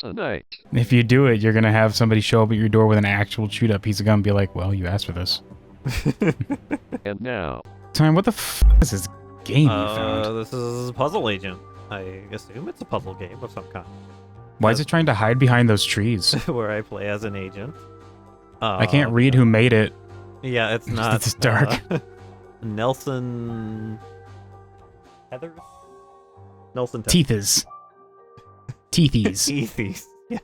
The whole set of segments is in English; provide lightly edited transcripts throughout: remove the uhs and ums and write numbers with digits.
tonight. If you do it, you're gonna have somebody show up at your door with an actual chewed up piece of gum and be like, well, you asked for this. And now. Time, what the f is this game you found? This is Puzzle Agent. I assume it's a puzzle game of some kind. Why is it trying to hide behind those trees? Where I play as an agent. I can't read who made it. Yeah, it's not. It's dark. Nelson Heathers? Nelson Teethes. Teethies. Teethies. Yeah.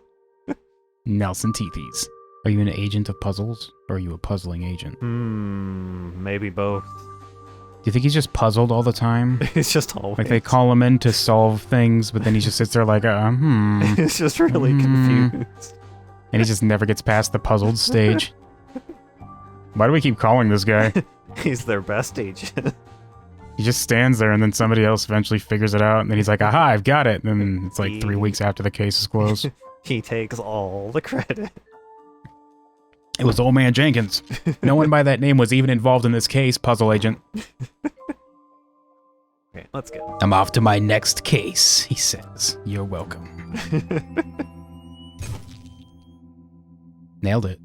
Nelson Teethies. Are you an agent of puzzles, or are you a puzzling agent? Maybe both. Do you think he's just puzzled all the time? It's just always. Like they call him in to solve things, but then he just sits there like, It's just really confused. And he just never gets past the puzzled stage. Why do we keep calling this guy? He's their best agent. He just stands there and then somebody else eventually figures it out and then he's like, aha, I've got it. And then it's like 3 weeks after the case is closed. He takes all the credit. It was Old Man Jenkins. No one by that name was even involved in this case, puzzle agent. Okay, let's go. I'm off to my next case, he says. You're welcome. Nailed it.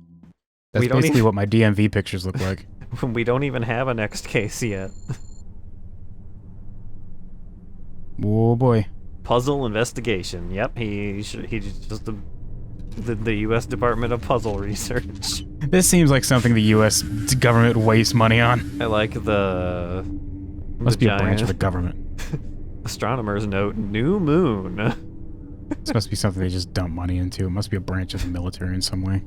That's basically what my DMV pictures look like. We don't even have a next case yet. Oh boy. Puzzle investigation. Yep, he's just the U.S. Department of Puzzle Research. This seems like something the U.S. government wastes money on. I like the... Must be a branch of the government. Astronomer's note, new moon. This must be something they just dump money into. It must be a branch of the military in some way.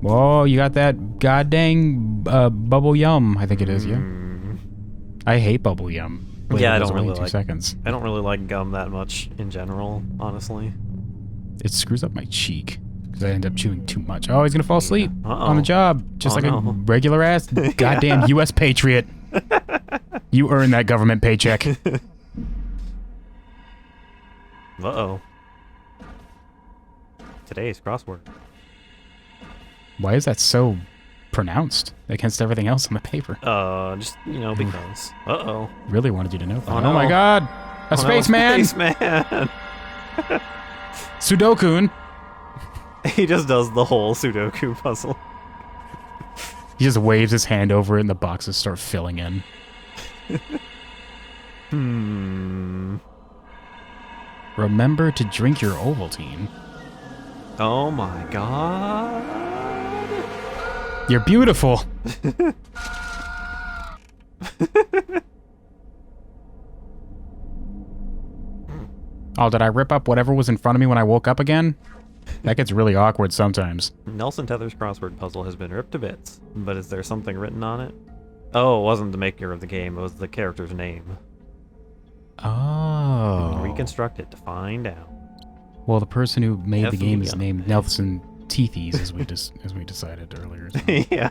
Whoa, you got that goddamn bubble yum, I think it is, yeah? I hate bubble yum. Yeah, I don't really 2 like... seconds. I don't really like gum that much in general, honestly. It screws up my cheek, because I end up chewing too much. Oh, he's gonna fall asleep on the job, just like a regular ass goddamn U.S. patriot. You earned that government paycheck. Uh-oh. Today's crossword. Why is that so pronounced against everything else on the paper? Just, you know, because. Uh-oh. Really wanted you to know that. Oh, no. Oh my god! A spaceman! Spaceman! Sudoku! He just does the whole Sudoku puzzle. He just waves his hand over it and the boxes start filling in. Remember to drink your Ovaltine. Oh my god. You're beautiful. Oh, did I rip up whatever was in front of me when I woke up again? That gets really awkward sometimes. Nelson Tether's crossword puzzle has been ripped to bits, but is there something written on it? Oh, it wasn't the maker of the game, it was the character's name. Oh. Reconstruct it to find out. Well, the person who made the game is named Nelson Teethies, as we decided earlier. So. Yeah.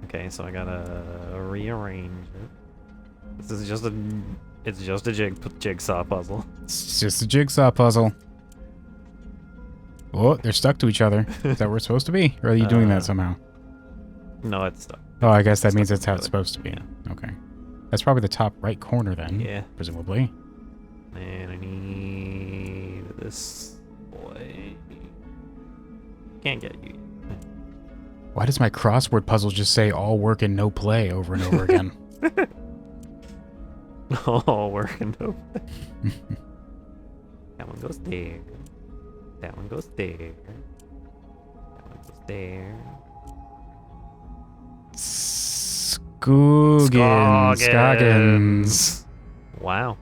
Okay, so I gotta rearrange it. This is just it's just a jigsaw puzzle. It's just a jigsaw puzzle. Oh, they're stuck to each other. Is that where it's supposed to be? Or are you doing that somehow? No, it's stuck. Oh, I guess that means that's how it's supposed to be. Yeah. Okay. That's probably the top right corner then. Yeah. Presumably. And I need this boy. Can't get you. Why does my crossword puzzle just say all work and no play over and over again? All work and no play. That one goes there. That one goes there. That one goes there. Scoogins. Wow.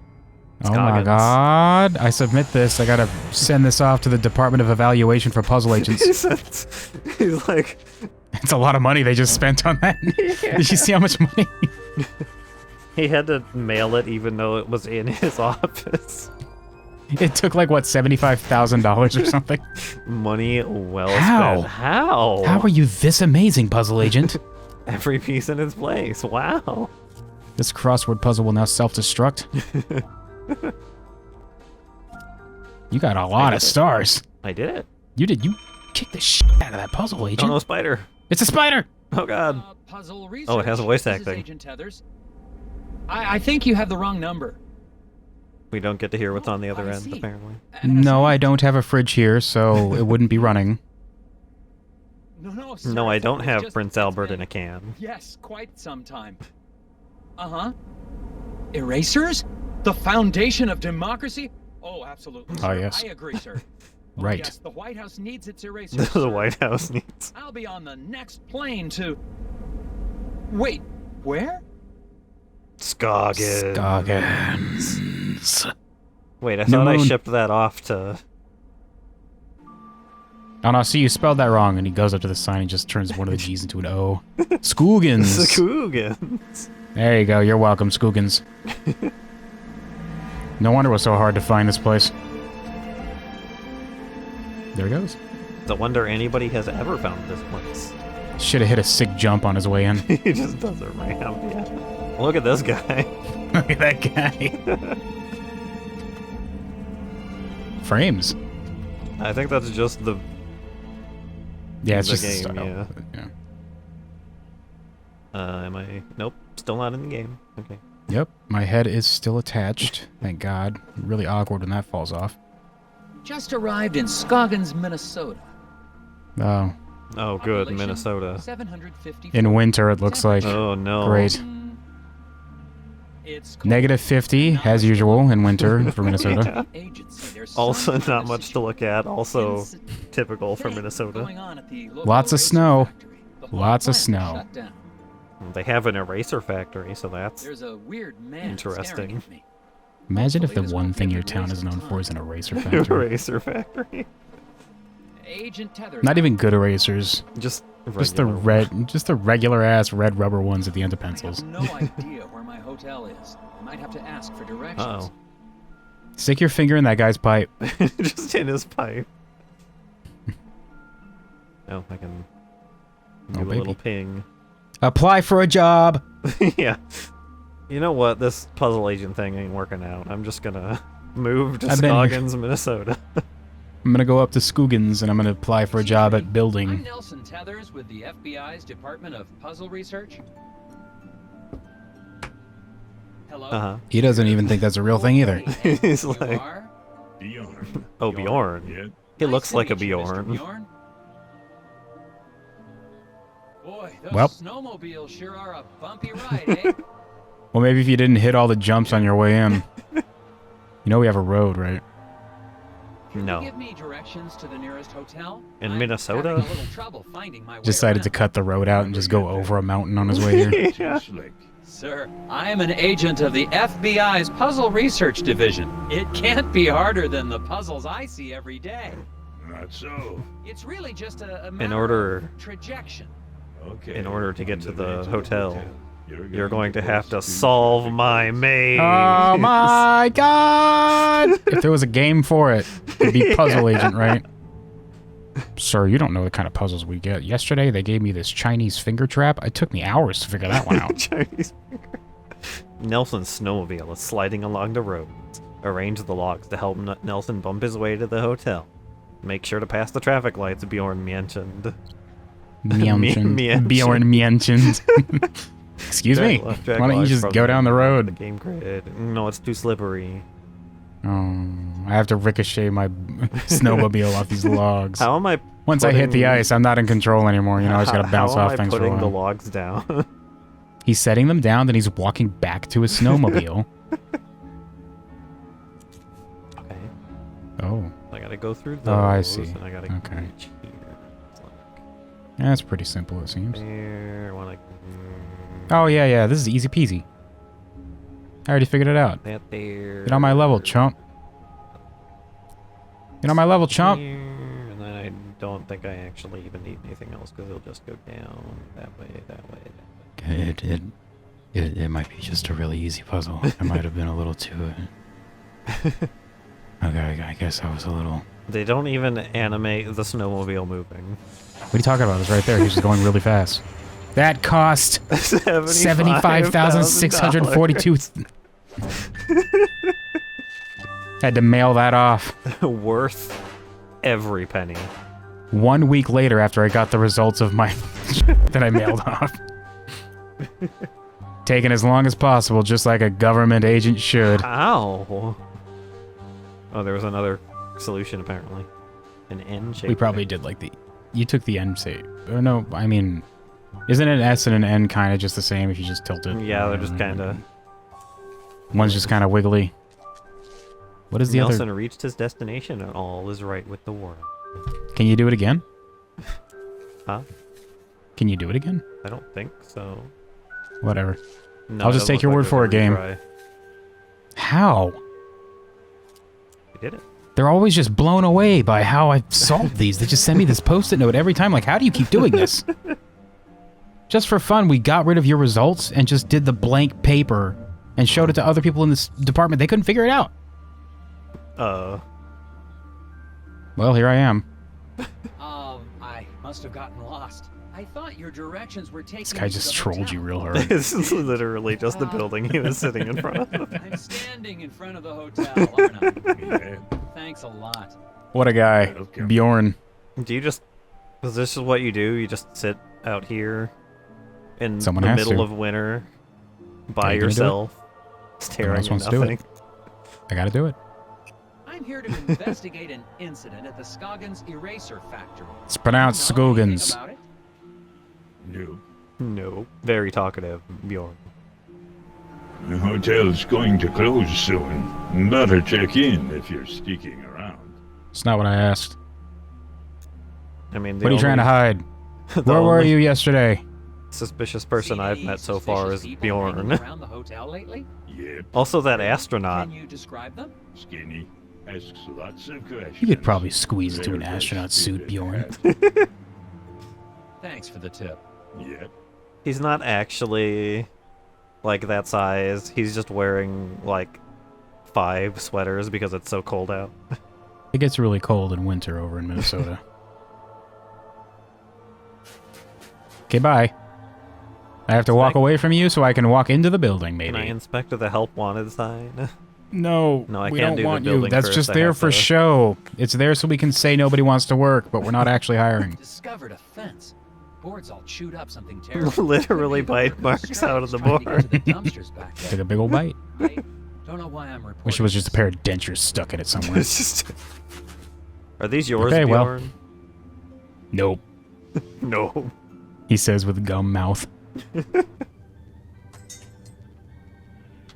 Oh my god. I submit this. I gotta send this off to the Department of Evaluation for Puzzle Agents. He's like... It's a lot of money they just spent on that. Yeah. Did you see how much money? He had to mail it even though it was in his office. It took like, what, $75,000 or something? Money well spent. How? How are you this amazing, puzzle agent? Every piece in its place. Wow. This crossword puzzle will now self-destruct. You got a lot of stars. I did it. You did. You kicked the shit out of that puzzle agent. Oh no, spider. It's a spider. Oh god. Oh, it has a voice acting. Agent Tethers. I think you have the wrong number. We don't get to hear what's on the other I end, see. apparently. No, I don't have a fridge here, so it wouldn't be running. No, sir, No, I don't it's have just- Prince it's Albert in been- a can. Yes, quite some time. Erasers? The foundation of democracy? Oh, absolutely, sir. yes. I agree, sir. Right. Yes, the White House needs its erasers, The sir. White House needs. I'll be on the next plane to... Wait, where? Scoggins. Scoggins. Wait, I New thought I moon. shipped that off to... Oh no, see, you spelled that wrong, and he goes up to the sign and just turns one of the G's into an O. Scoogins. Scoogins. There you go, you're welcome, Scoogins. No wonder it was so hard to find this place. There he goes. It's a wonder anybody has ever found this place. Should have hit a sick jump on his way in. He just does a ramp, yeah. Look at this guy. Look at that guy. Frames. I think that's just the... Yeah, it's The just game, a style. yeah. Yeah. am I... Nope, still not in the game. Okay. Yep, my head is still attached. Thank God. Really awkward when that falls off. Just arrived in Scoggins, Minnesota. Oh, Oh, good, Population, Minnesota. 750. in winter it looks like. Oh, no. Great. It's cold. Negative 50, as usual, in winter for Minnesota. Agency. There's Also, some kind not of much to look at. Also, inci- typical for thing Minnesota. going on at the local Lots of eraser snow. factory. The whole Lots of plant is snow. shut down. They have an eraser factory, so that's... There's a weird man Interesting. staring at me. Imagine if the Hopefully this one won't thing be a your good town waste is of known for time. is an eraser factory. eraser factory. Agent Tether. Not even good erasers. Just Just the regular ass red rubber ones at the end of I pencils. have no idea where my hotel is. I might have to ask for directions. Uh-oh. Stick your finger in that guy's pipe. Just in his pipe. Oh, I can do a baby. little ping. Apply for a job. Yeah. You know what? This puzzle agent thing ain't working out. I'm just gonna move to I've been here. Scoggins, Minnesota. I'm gonna go up to Scoogins and I'm gonna apply for a job at I'm building. Nelson Tethers with the FBI's Department of Puzzle Research. Hello. Uh-huh. He doesn't even think that's a real thing either. Okay, He's you like- are? Bjorn. Oh, Bjorn. Yeah. He Nice looks to like a meet you, Mr. Bjorn. Bjorn. Boy, those Well. snowmobiles sure are a bumpy ride, eh? Well, maybe if you didn't hit all the jumps on your way in. You know we have a road, right? Can No. you give me directions to the nearest hotel? In I'm Minnesota? having a little trouble finding my way Decided to around. cut the road out and just go over a mountain on his way here. Yeah. Too slick. Sir, I am an agent of the FBI's Puzzle Research Division. It can't be harder than the puzzles I see every day. Not so. It's really just a matter order- of trajection. Okay. In order to get to the Underneath hotel, you're going to have to solve my maze. Oh my God! If there was a game for it, it'd be Puzzle Agent, right? Sir, you don't know the kind of puzzles we get. Yesterday, they gave me this Chinese finger trap. It took me hours to figure that one out. Chinese finger. Nelson's snowmobile is sliding along the road. Arrange the logs to help Nelson bump his way to the hotel. Make sure to pass the traffic lights Bjorn mentioned. Mentioned. Mentioned. Bjorn mentioned. Excuse me. Drag left, Why drag don't you left just from go down the The road? game grid. No, it's too slippery. Oh, I have to ricochet my snowmobile off these logs. How am I? Once I hit the putting- ice, I'm not in control anymore. You know, I just gotta bounce how off am I things for a putting the while. logs down? He's setting them down, then he's walking back to his snowmobile. Okay. Oh, I gotta go through those. Oh, I see. And I gotta Okay. reach here. It's like that's pretty simple, it seems. there. Wanna Oh, yeah, this is easy peasy. I already figured it out. that there. Get on my level, chump. Get on my level, chump. Here, and then I don't think I actually even need anything else because it'll just go down that way, that way, that way. It might be just a really easy puzzle. I might have been a little too... Okay, I guess I was a little... They don't even animate the snowmobile moving. What are you talking about? It's right there. He's just going really fast. That cost $75,642. Had to mail that off. Worth every penny. 1 week later after I got the results of my... that I mailed off. Taking as long as possible, just like a government agent should. Ow. Oh, there was another solution apparently. An N shape. We probably did like the... You took the N shape. Or no, I mean... Isn't an S and an N kind of just the same if you just tilt it? Yeah, they're just kind of... One's just kind of wiggly. What is the Nelson other... reached his destination and all is right with the world. Can you do it again? Huh? Can you do it again? I don't think so. Whatever. No, I'll it just doesn't take your look word like for it, there's a game. retry. How? You did it. They're always just blown away by how I solved these. They just send me this post-it note every time. Like, how do you keep doing this? Just for fun, we got rid of your results and just did the blank paper and showed it to other people in this department. They couldn't figure it out. Well, here I am. I must have gotten lost. I thought your directions were taking This guy me to just the trolled hotel. you real hard. This is literally just the building he was sitting in front of. I'm standing in front of the hotel, aren't I? Yeah. Thanks a lot. What a guy. Welcome. Bjorn. Do you just... Is this is what you do? You just sit out here in Someone the has middle to. of winter by Are you gonna do it? yourself, staring else at wants to do nothing? it. I gotta do it. I'm here to investigate an incident at the Scoggins eraser factory. It's pronounced Do you know anything Scoogins. about it? No. No. Very talkative, Bjorn. The hotel's going to close soon. Better check in if you're sticking around. It's not what I asked. I mean, What are you trying to hide? Where were you yesterday? Suspicious person Seen I've any met so far suspicious is people hanging Bjorn. around the hotel lately? Yep. Also, that astronaut. Can you describe them? Skinny. Asks lots of questions. You could probably squeeze into an Very astronaut best suit, suited Bjorn. hat. Thanks for the tip. Yep. He's not actually like that size. He's just wearing like 5 sweaters because it's so cold out. It gets really cold in winter over in Minnesota. Okay, bye. I have to walk away from you so I can walk into the building, Can I maybe. inspect the help wanted sign? No, No, I we can't don't do the want you. building That's first. just I there have for to- show. It's there so we can say nobody wants to work, but we're not actually hiring. Discovered a fence. Board's all chewed up, something terrible. Literally Could be a bite worker marks out of the stripes trying to board. get to the dumpsters back Took there. a big old bite. I don't know why I'm reporting. Wish it was just a this. pair of dentures stuck in it somewhere. It's just... Are these yours, Okay, well. Bjorn? Nope, No. he says with gum mouth.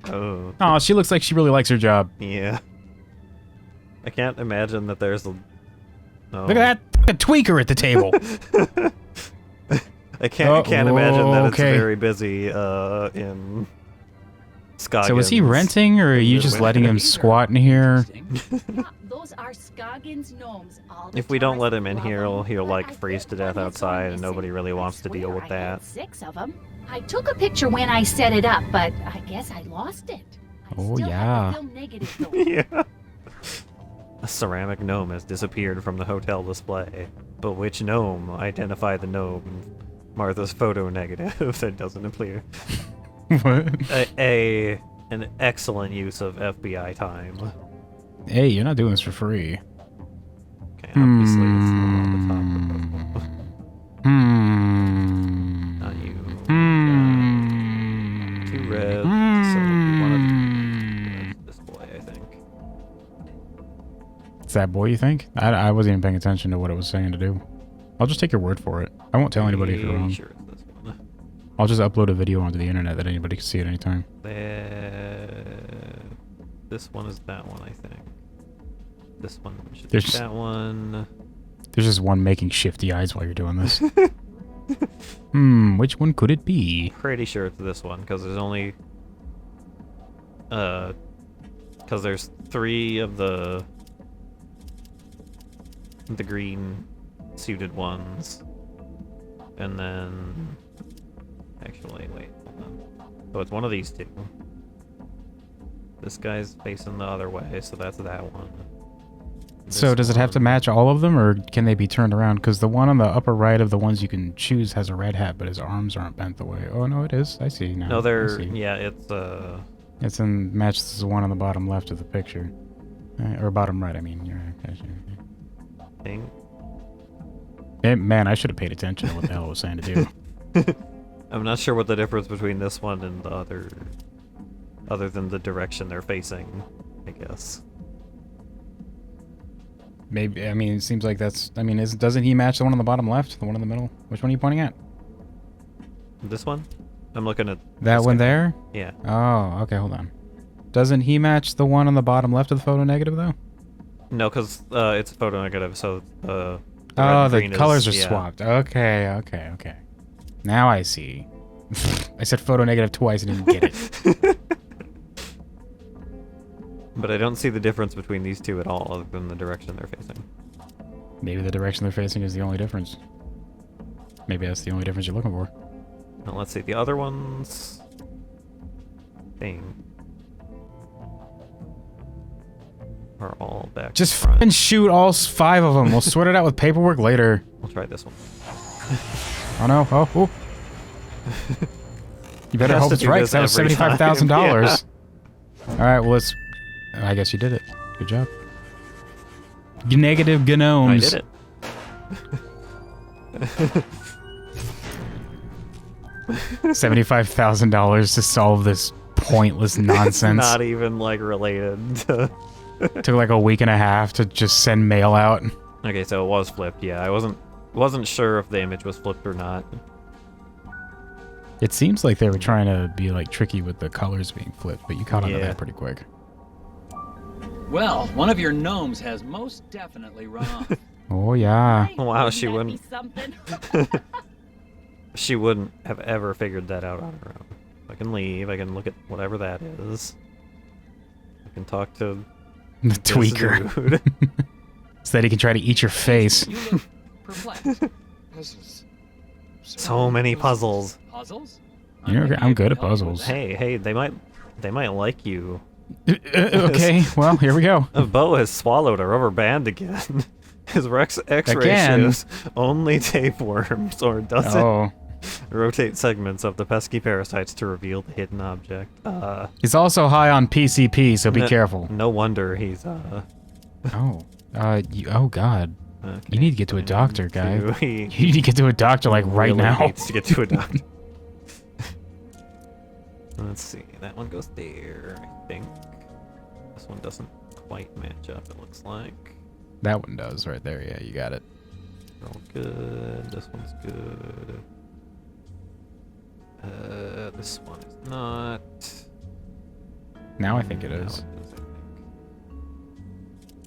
Oh, Oh, she looks like she really likes her job. yeah. I can't imagine that there's a... Oh. Look at that a tweaker at the table. I can't imagine that it's okay. very busy in Scoggins. So is he renting, or are you just letting him squat in here? Interesting. Yeah, those are Scoggins gnomes. All the If we don't tourists let him in love here, 'em, he'll but like I freeze think to death one is going outside and missing. nobody really I wants to deal swear with I that. had 6 of them. I took a picture when I set it up, but I guess I lost it. I Oh, still yeah. have the film negative though. Yeah. A ceramic gnome has disappeared from the hotel display. But which gnome? Identify the gnome. Martha's photo negative that doesn't appear. What? An excellent use of FBI time. Hey, you're not doing this for free. Okay, obviously it's not on the top. Not you. Two red. So one of display, I think. It's that boy, you think? I wasn't even paying attention to what it was saying to do. I'll just take your word for it. I won't tell anybody if you're wrong. Sure, it's this one. I'll just upload a video onto the internet that anybody can see at any time. This one is that one, I think. This one should There's be just- that one. There's just one making shifty eyes while you're doing this. Which one could it be? Pretty sure it's this one because there's only because there's 3 of the green suited ones, and then actually wait, hold on. So it's one of these 2. This guy's facing the other way, so that's that one. So This does it have to one- match all of them, or can they be turned around? Because the one on the upper right of the ones you can choose has a red hat, but his arms aren't bent the way. Oh no, it is. I see now. No, I they're see. yeah, it's It's in matches the one on the bottom left of the picture, or bottom right. I mean, you're. thing. Man, I should have paid attention to what the hell it was saying to do. I'm not sure what the difference between this one and the other than the direction they're facing, I guess. Maybe, I mean, it seems like that's, I mean, doesn't he match the one on the bottom left? The one in the middle? Which one are you pointing at? This one? I'm looking at That this one guy. there? Yeah. Oh, okay, hold on. Doesn't he match the one on the bottom left of the photo negative, though? No, because it's a photo negative, so the red Oh, and the green colors are is, yeah. swapped. Okay, okay, okay. Now I see. I said photo negative twice and didn't get it. But I don't see the difference between these two at all, other than the direction they're facing. Maybe the direction they're facing is the only difference. Maybe that's the only difference you're looking for. Now let's see, the other ones... are all back Just front. f***ing shoot all 5 of them. We'll sort it out with paperwork later. We'll try this one. Oh no, oh, oh. You better Has hope to it's do right, this 'cause that was every time. $75,000. Alright, well let's... I guess you did it. Good job. Negative gnomes. I did it. $75,000 to solve this pointless nonsense. Not even, like, related to... Took like a week and a half to just send mail out. Okay, so it was flipped, yeah. I wasn't sure if the image was flipped or not. It seems like they were trying to be like tricky with the colors being flipped, but you caught on to Yeah. that pretty quick. Well, one of your gnomes has most definitely run off. Oh yeah. Wow, she Wouldn't wouldn't... that be something? She wouldn't have ever figured that out on her own. I can leave, I can look at whatever that is. I can talk to... The this tweaker. dude. So that he can try to eat your face. You look perplexed. Puzzles. So many puzzles. Puzzles? I'm good at puzzles. Hey, they might like you. Okay, well, here we go. Bo has swallowed a rubber band again. His X-ray Again? shows only tapeworms, or doesn't Oh. rotate segments of the pesky parasites to reveal the hidden object. He's also high on PCP, so be careful. No wonder he's Oh. Oh god. okay. You need to get to a doctor, guy. He You need to get to a doctor like right really now. needs to get to a doctor. Let's see. That one goes there, I think. This one doesn't quite match up, it looks like. That one does right there. Yeah, you got it. They're all good. This one's good. This one is not. Now I think it Now is. it is, I think.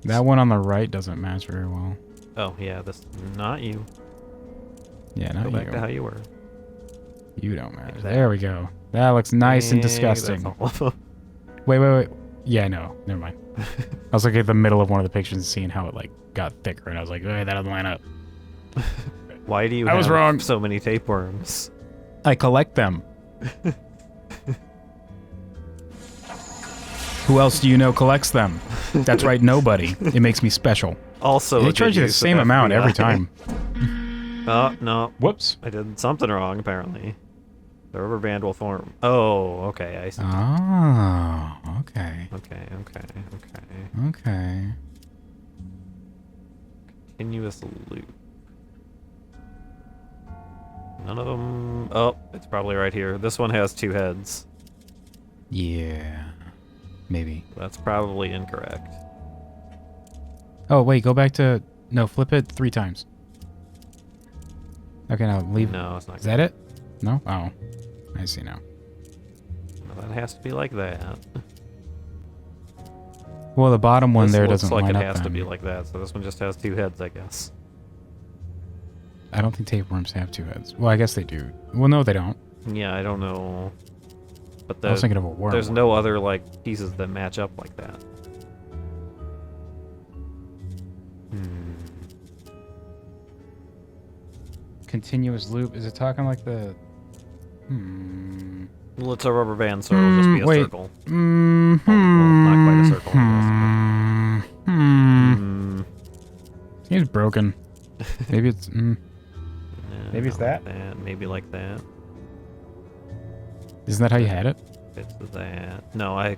That one on the right doesn't match very well. Oh yeah, this not you. Yeah, Go not back to how you. you were. You don't matter. There we go. That looks nice and Hey, that's disgusting. all of them. Wait. Yeah, no, never mind. I was looking at the middle of one of the pictures and seeing how it like got thicker, and I was like, "Hey, that doesn't line up." Why do you I was have wrong. so many tapeworms? I collect them. Who else do you know collects them? That's right, nobody. It makes me special. Also, They charge you the same amount every time. Oh, no. Whoops. I did something wrong, apparently. The rubber band will form. Oh, okay, I see. Oh, okay. Okay. Okay. Continuous loop. None of them... Oh, it's probably right here. This one has 2 heads. Yeah. Maybe. That's probably incorrect. Oh, wait, go back to... No, flip it 3 times. Okay, now leave... No, it's not. Is that it? No? Oh. I see now. No, that has to be like that. Well, the bottom one This there looks doesn't like line it up has to then. be like that, so this one just has 2 heads, I guess. I don't think tapeworms have 2 heads. Well, I guess they do. Well, no, they don't. Yeah, I don't know. But I was thinking of a worm. there's no other, like, pieces that match up like that. Continuous loop. Is it talking like the... Well, it's a rubber band, so it'll just be a wait. circle. Not quite a circle, I Seems broken. Maybe it's... Yeah, Maybe it's not like that? Maybe like that. Isn't that how you had it? It's that. No, I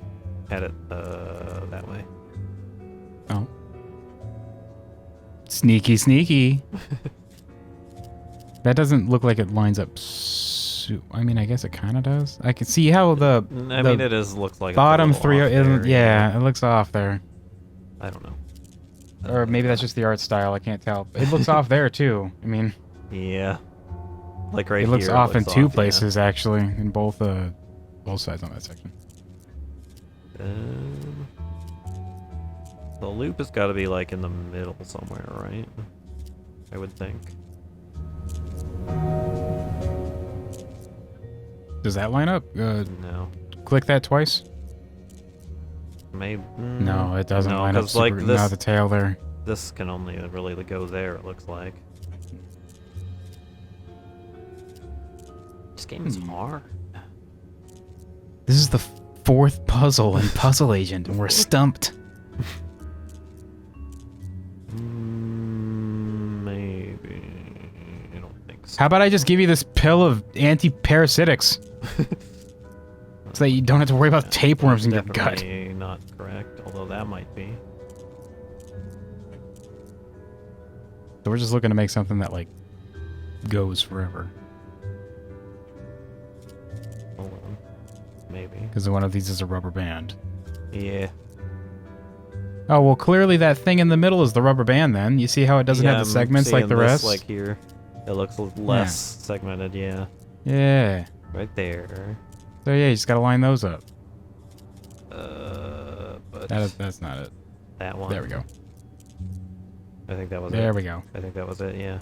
had it that way. Oh. Sneaky, sneaky. That doesn't look like it lines up. I mean, I guess it kind of does. I can see how the I mean, it looks like bottom it's a little 3. off there, Yeah, it looks off there. I don't know. Or maybe that's just the art style. I can't tell. It looks off there too. I mean, Yeah. Like right it here. looks off in two yeah. places actually, in both sides on that section. The loop has got to be like in the middle somewhere, right? I would think. Does that line up? No. Click that twice. Maybe. No, it doesn't no, line up. 'cause, like, Super, this- no, the tail there. This can only really go there, it looks like. This game is hard. This is the fourth puzzle in Puzzle Agent, and we're stumped. Maybe. I don't think so. How about I just give you this pill of anti-parasitics? So that you don't have to worry about tapeworms in your gut. Definitely not correct, although that might be. So we're just looking to make something that, like, goes forever. Hold on. Maybe. Because one of these is a rubber band. Yeah. Oh, well, clearly that thing in the middle is the rubber band then. You see how it doesn't have the segments like the rest? Like here. It looks less segmented, yeah. Yeah. Right there. So yeah, you just gotta line those up. But That's not it. that one. There we go. I think that was it. There we go. I think that was it, yeah.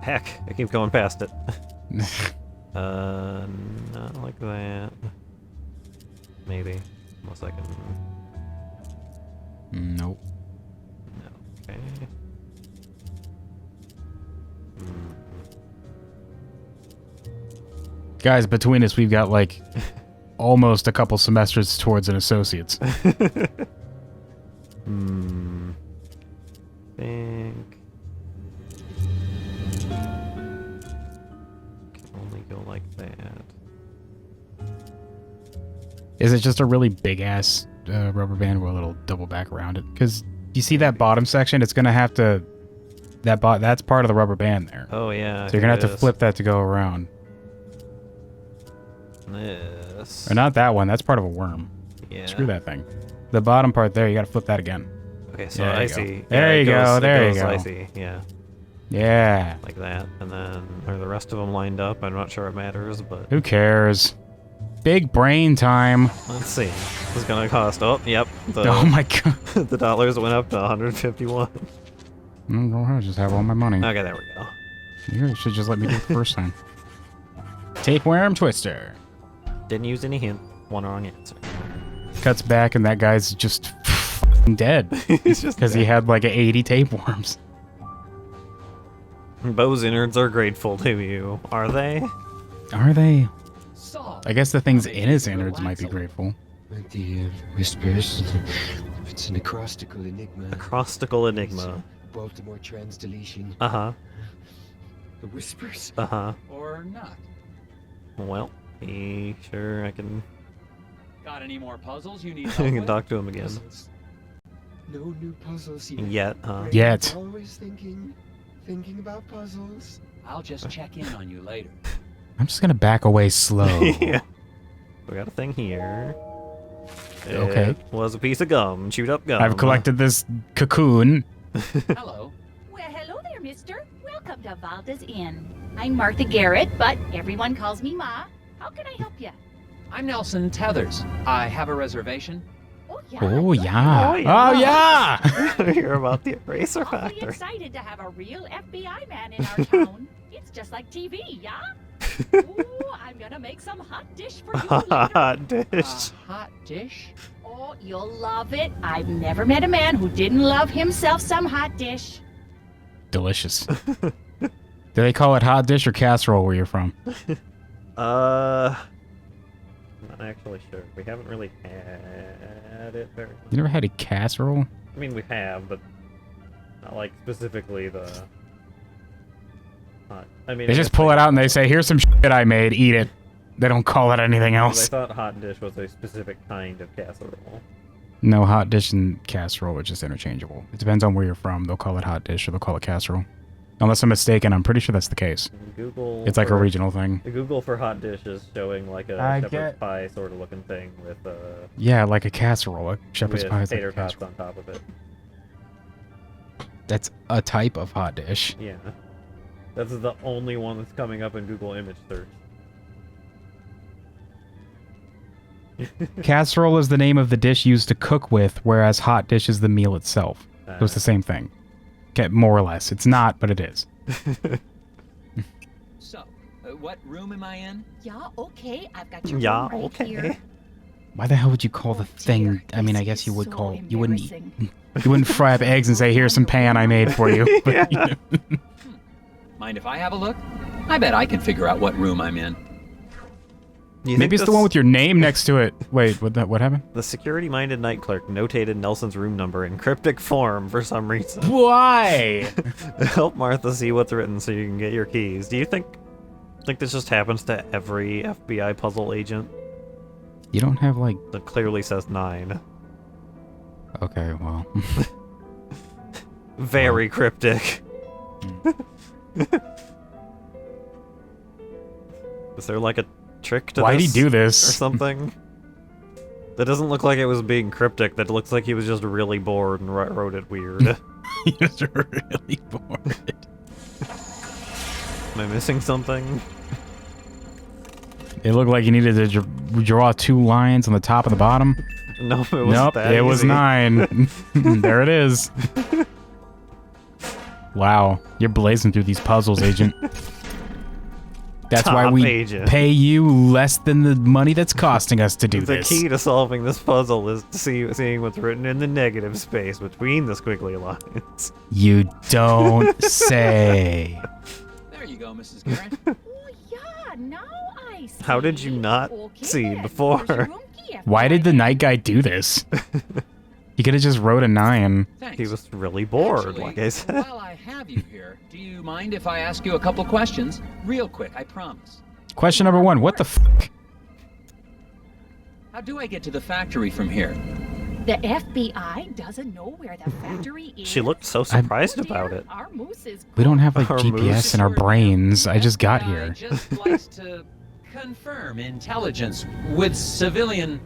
Heck, I keep going past it. Not like that. Maybe. Unless I can... Nope. No. Okay. Guys, between us, we've got, like, almost a couple semesters towards an associate's. Think... Can only go like that. Is it just a really big-ass rubber band with a little double back around it? Because you see that bottom section? It's going to have to... That's part of the rubber band there. Oh, yeah. So you're going to have to flip that to go around. This. Or not that one. That's part of a worm. Yeah. Screw that thing. The bottom part there, you got to flip that again. Okay, so There I you go. see. There Yeah, you go, there you goes, go. I see, yeah. Yeah. Like that. And then, are the rest of them lined up? I'm not sure it matters, but... Who cares? Big brain time. Let's see. This is gonna cost... Oh, yep. Oh my god. The dollars went up to 151. Go ahead, just have all my money. Okay, there we go. You should just let me do it the first time. Tapeworm Twister. Didn't use any hint. One wrong answer. Cuts back and that guy's just f***ing dead. He's just Because he had like 80 tapeworms. Bo's innards are grateful to you. Are they? Are they? Solved. I guess the things in his innards might be grateful. The whispers. It's an acrostical enigma. Acrostical enigma. Baltimore trans deletion. Uh-huh. The whispers. Uh-huh. Or not. Well, sure, I can... Got any more puzzles you need I help can with? talk to him again. Puzzles. No new puzzles yet. Yet, huh? Yet. Always thinking about puzzles. I'll just check in on you later. I'm just gonna back away slow. Yeah. We got a thing here. Okay. It was a piece of gum. Chewed up gum. I've collected this cocoon. Hello. Well, hello there, mister. Welcome to Valda's Inn. I'm Martha Garrett, but everyone calls me Ma. How can I help you? I'm Nelson Tethers. I have a reservation. Oh, yeah. Oh good. yeah. Oh, Oh yeah. Hear about the eraser Awfully factor. excited to have a real FBI man in our town. It's just like TV, yeah? Ooh, I'm gonna make some hot dish for you later. Hot dish. A hot dish? Oh, you'll love it. I've never met a man who didn't love himself some hot dish. Delicious. Do they call it hot dish or casserole where you're from? I'm not actually sure. We haven't really had it very... You never had a casserole? I mean, we have, but not like specifically the... I mean, They just pull it out and they say, here's some shit I made, eat it. They don't call it anything I else. thought hot dish was a specific kind of casserole. No, hot dish and casserole are just interchangeable. It depends on where you're from. They'll call it hot dish or they'll call it casserole. Unless I'm mistaken, I'm pretty sure that's the case. Google. It's like a for- regional thing. The Google for hot dish is showing like a I shepherd's get- pie sort of looking thing with Yeah, like a casserole. A shepherd's with pie is like tater a tots casserole. on top of it. That's a type of hot dish. Yeah. That's the only one that's coming up in Google image search. Casserole is the name of the dish used to cook with, whereas hot dish is the meal itself. So it's the same thing. Okay, more or less. It's not, but it is. So, what room am I in? Yeah, okay. I've got your Yeah, room right okay. here. Why the hell would you call the Oh, thing? dear, I mean, I this guess you is would so call. You wouldn't. embarrassing. You wouldn't fry up eggs and say, "Here's some pan I made for you." But, you know. Mind if I have a look? I bet I can figure out what room I'm in. Maybe it's the one with your name next to it. Wait, what happened? The security-minded night clerk notated Nelson's room number in cryptic form for some reason. Why? Help Martha see what's written so you can get your keys. Do you think this just happens to every FBI puzzle agent? You don't have like. That clearly says 9. Okay, well. Very cryptic. Is there like a trick to Why'd he this do or this? something? That doesn't look like it was being cryptic. That looks like he was just really bored and wrote it weird. He was really bored. Am I missing something? It looked like you needed to draw 2 lines on the top and the bottom. No, it wasn't Nope, that it was easy. 9. There it is. Wow, you're blazing through these puzzles, Agent. That's why Top we agent. pay you less than the money that's costing us to do The this. key to solving this puzzle is to seeing what's written in the negative space between the squiggly lines. You don't say. There you go, Mrs. Garrett. Oh, yeah, now I see. How did you not Okay see then. before? Here's your room key, Why did the FBI. night guy do this? He could have just wrote a 9. Thanks. He was really bored, Actually, like I said. while I have you here, do you mind if I ask you a couple questions? Real quick, I promise. Question number 1, what the f***? How do I get to the factory from here? The FBI doesn't know where the factory is. She looked so surprised Oh, about dear, it. Our moose is We don't have like Our GPS moose. in our brains. I just got here. Just likes to confirm intelligence with civilian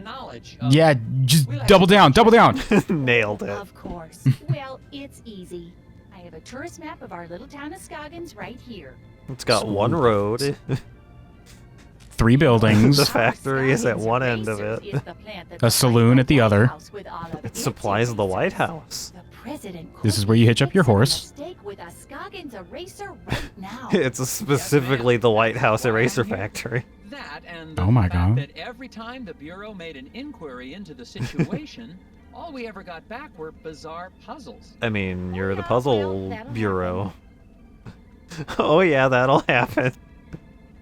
knowledge. Of Yeah, just double down, double down. Nailed it. Of course. Well, it's easy. I have a tourist map of our little town of Scoggins right here. It's got one road. 3 buildings. The factory is at Scoggins one end of Erasers it. is the plant that A supplies saloon the at the White other. House with all of It its supplies the White erasers. House. The president This is could where you be hitch up your fixing a horse. mistake with a Scoggins eraser right now. It's specifically the White House eraser factory. that and the Oh my fact God. that every time the Bureau made an inquiry into the situation, all we ever got back were bizarre puzzles. I mean, you're the yeah, puzzle well, that'll bureau. Oh yeah, that'll happen.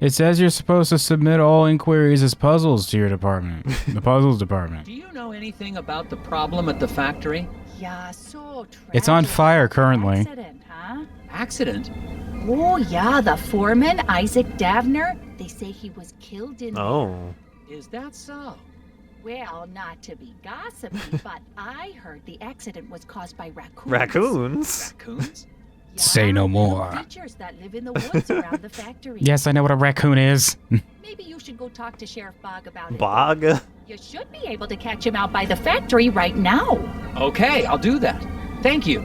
It says you're supposed to submit all inquiries as puzzles to your department. The puzzles department. Do you know anything about the problem at the factory? Yeah, so It's on tragic. fire currently. Accident, huh? Accident? Oh yeah, the foreman, Isaac Davner. They say he was killed in there. Oh. Is that so? Well, not to be gossipy, but I heard the accident was caused by raccoons. Raccoons? Raccoons? Yeah, Say no little more. creatures that live in the woods around the factory. Yes, I know what a raccoon is. Maybe you should go talk to Sheriff Bog about it. Bog? You should be able to catch him out by the factory right now. Okay, I'll do that. Thank you.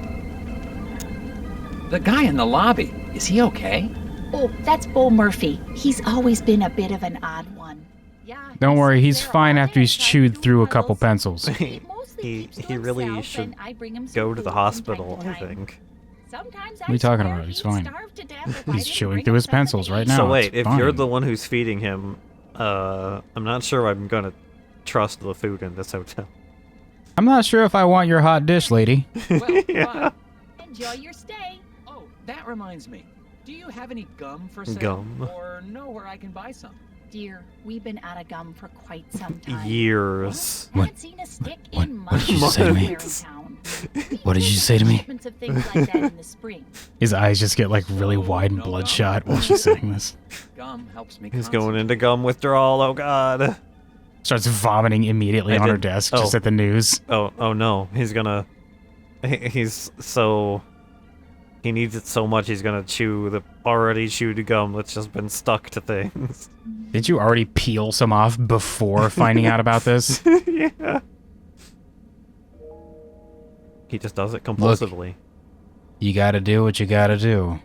The guy in the lobby, is he okay? Oh, that's Bo Murphy. He's always been a bit of an odd one. Yeah. Don't he worry, sits he's there fine all after day he's trying to chewed do through a couple puzzles. pencils. He mostly He keeps to really himself, should and I bring him some go to food the from time hospital, to I time. think. Sometimes What are you talking about? He's fine. He's chewing through his pencils right now. So it's wait, if you're fine. the one who's feeding him, I'm not sure I'm gonna trust the food in this hotel. I'm not sure if I want your hot dish, lady. Well, Yeah. fine. Enjoy your stay. Oh, that reminds me. Do you have any gum for sale? Gum. Or know where I can buy some? Dear, we've been out of gum for quite some time. Years. What- Haven't seen a stick what- in what did you say to me? months anywhere in town. What did you say to me? Shipments of things like that in the spring. His eyes just get like really wide and No bloodshot gum. while she's saying this. Gum helps me He's going concentrate. into gum withdrawal, oh god. Starts vomiting immediately I on her did- desk, oh. just at the news. Oh no, he's gonna... He's so... He needs it so much he's gonna chew the already chewed gum that's just been stuck to things. Did you already peel some off before finding out about this? Yeah. He just does it compulsively. You gotta do what you gotta do.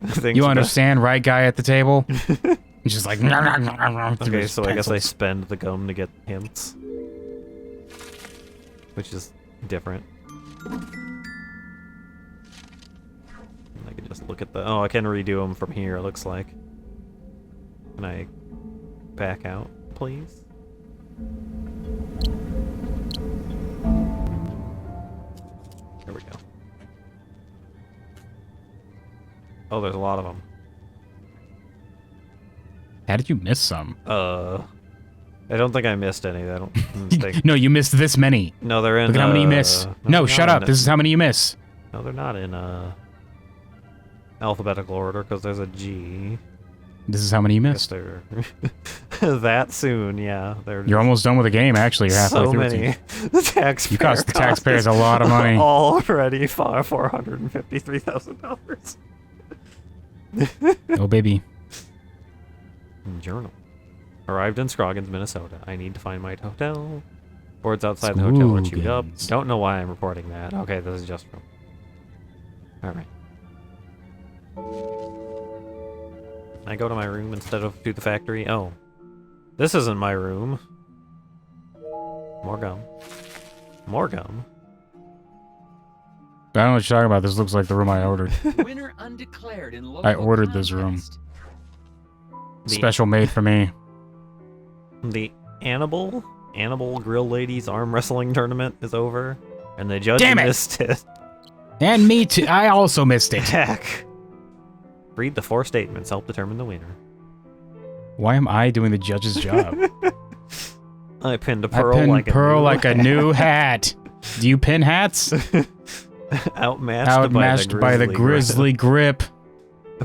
Things You are understand, right, guy at the table? He's just like... Okay, so I guess I spend the gum to get hints. Which is different. I can just look at the... Oh, I can redo them from here, it looks like. Can I back out, please? There we go. Oh, there's a lot of them. How did you miss some? I don't think I missed any. I don't think... No, you missed this many. No, they're in... Look at how many you miss. No, they're shut not up. in- This is how many you miss. No, they're not in, alphabetical order, because there's a G. This is how many you Guess missed. they're... that soon, yeah. They're You're almost done with the game, actually. You're halfway so through. many. The taxpayer You cost the cost taxpayers is a lot of money. already $453,000. Oh, baby. Journal. Arrived in Scoggins, Minnesota. I need to find my hotel. Boards outside the hotel are chewed up. Scoogins. Don't know why I'm reporting that. Okay, this is just from... Alright. Can I go to my room instead of to the factory? Oh. This isn't my room. More gum. More gum. I don't know what you're talking about. This looks like the room I ordered. Winner undeclared in local I ordered this room. contest. Special made for me. The Annabelle Grill Ladies arm wrestling tournament is over, and the judge Damn it! missed it. And me too. I also missed it. Heck. Read the 4 statements. Help determine the winner. Why am I doing the judge's job? I pinned a I pearl pin like Pearl a new like a new hat. Do you pin hats? outmatched by the grizzly grip.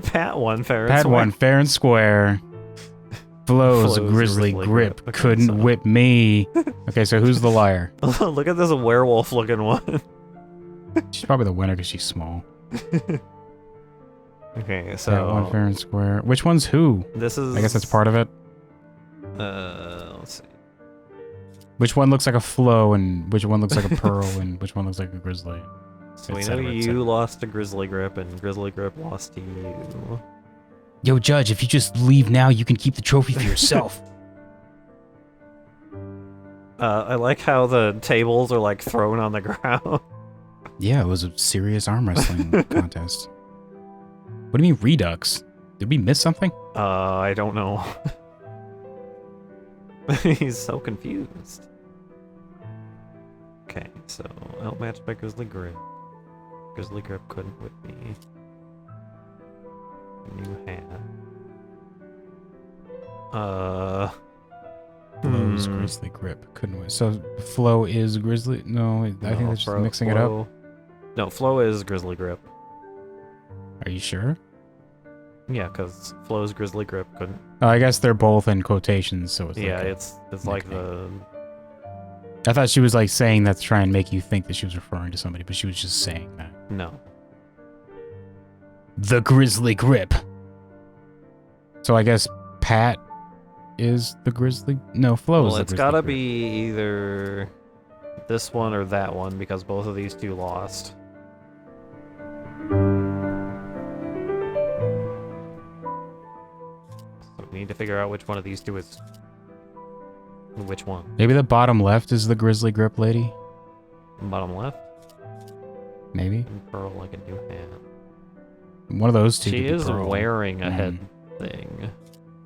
Pat won fair and Pat square. one fair and square. Flo's Flo's grizzly grizzly grip grip. couldn't So- whip me. Okay, so who's the liar? Look at this werewolf looking one. She's probably the winner because she's small. Okay, Pat one so fair and square. Which one's who? this is I guess that's part of it. let's see. Which one looks like a Flo and which one looks like a Pearl and which one looks like a grizzly? So we et know cetera, et you cetera. lost to Grizzly Grip and Grizzly Grip lost to you. Yo, Judge, if you just leave now, you can keep the trophy for yourself. I like how the tables are like thrown on the ground. Yeah, it was a serious arm wrestling contest. What do you mean Redux? Did we miss something? I don't know. He's so confused. Okay, so outmatched by Grizzly Grip. Grizzly Grip couldn't whip me. A new hat. Flo's grizzly grip. Couldn't we? So Flo is grizzly? No, I think that's just mixing it up. No, Flo is Grizzly Grip. Are you sure? Yeah, because Flo's Grizzly Grip couldn't. Oh, I guess they're both in quotations, so it's Yeah, like it's like the. I thought she was like saying that to try and make you think that she was referring to somebody, but she was just saying that. No. The grizzly grip. So I guess Pat is the grizzly. No, Flo is Well, the it's grizzly gotta grip. be either this one or that one because both of these two lost. So we need to figure out which one of these two is which one. Maybe the bottom left is the grizzly grip lady. Bottom left Maybe and Pearl like a new hat. one of those two. She could be is Pearl. wearing a head thing.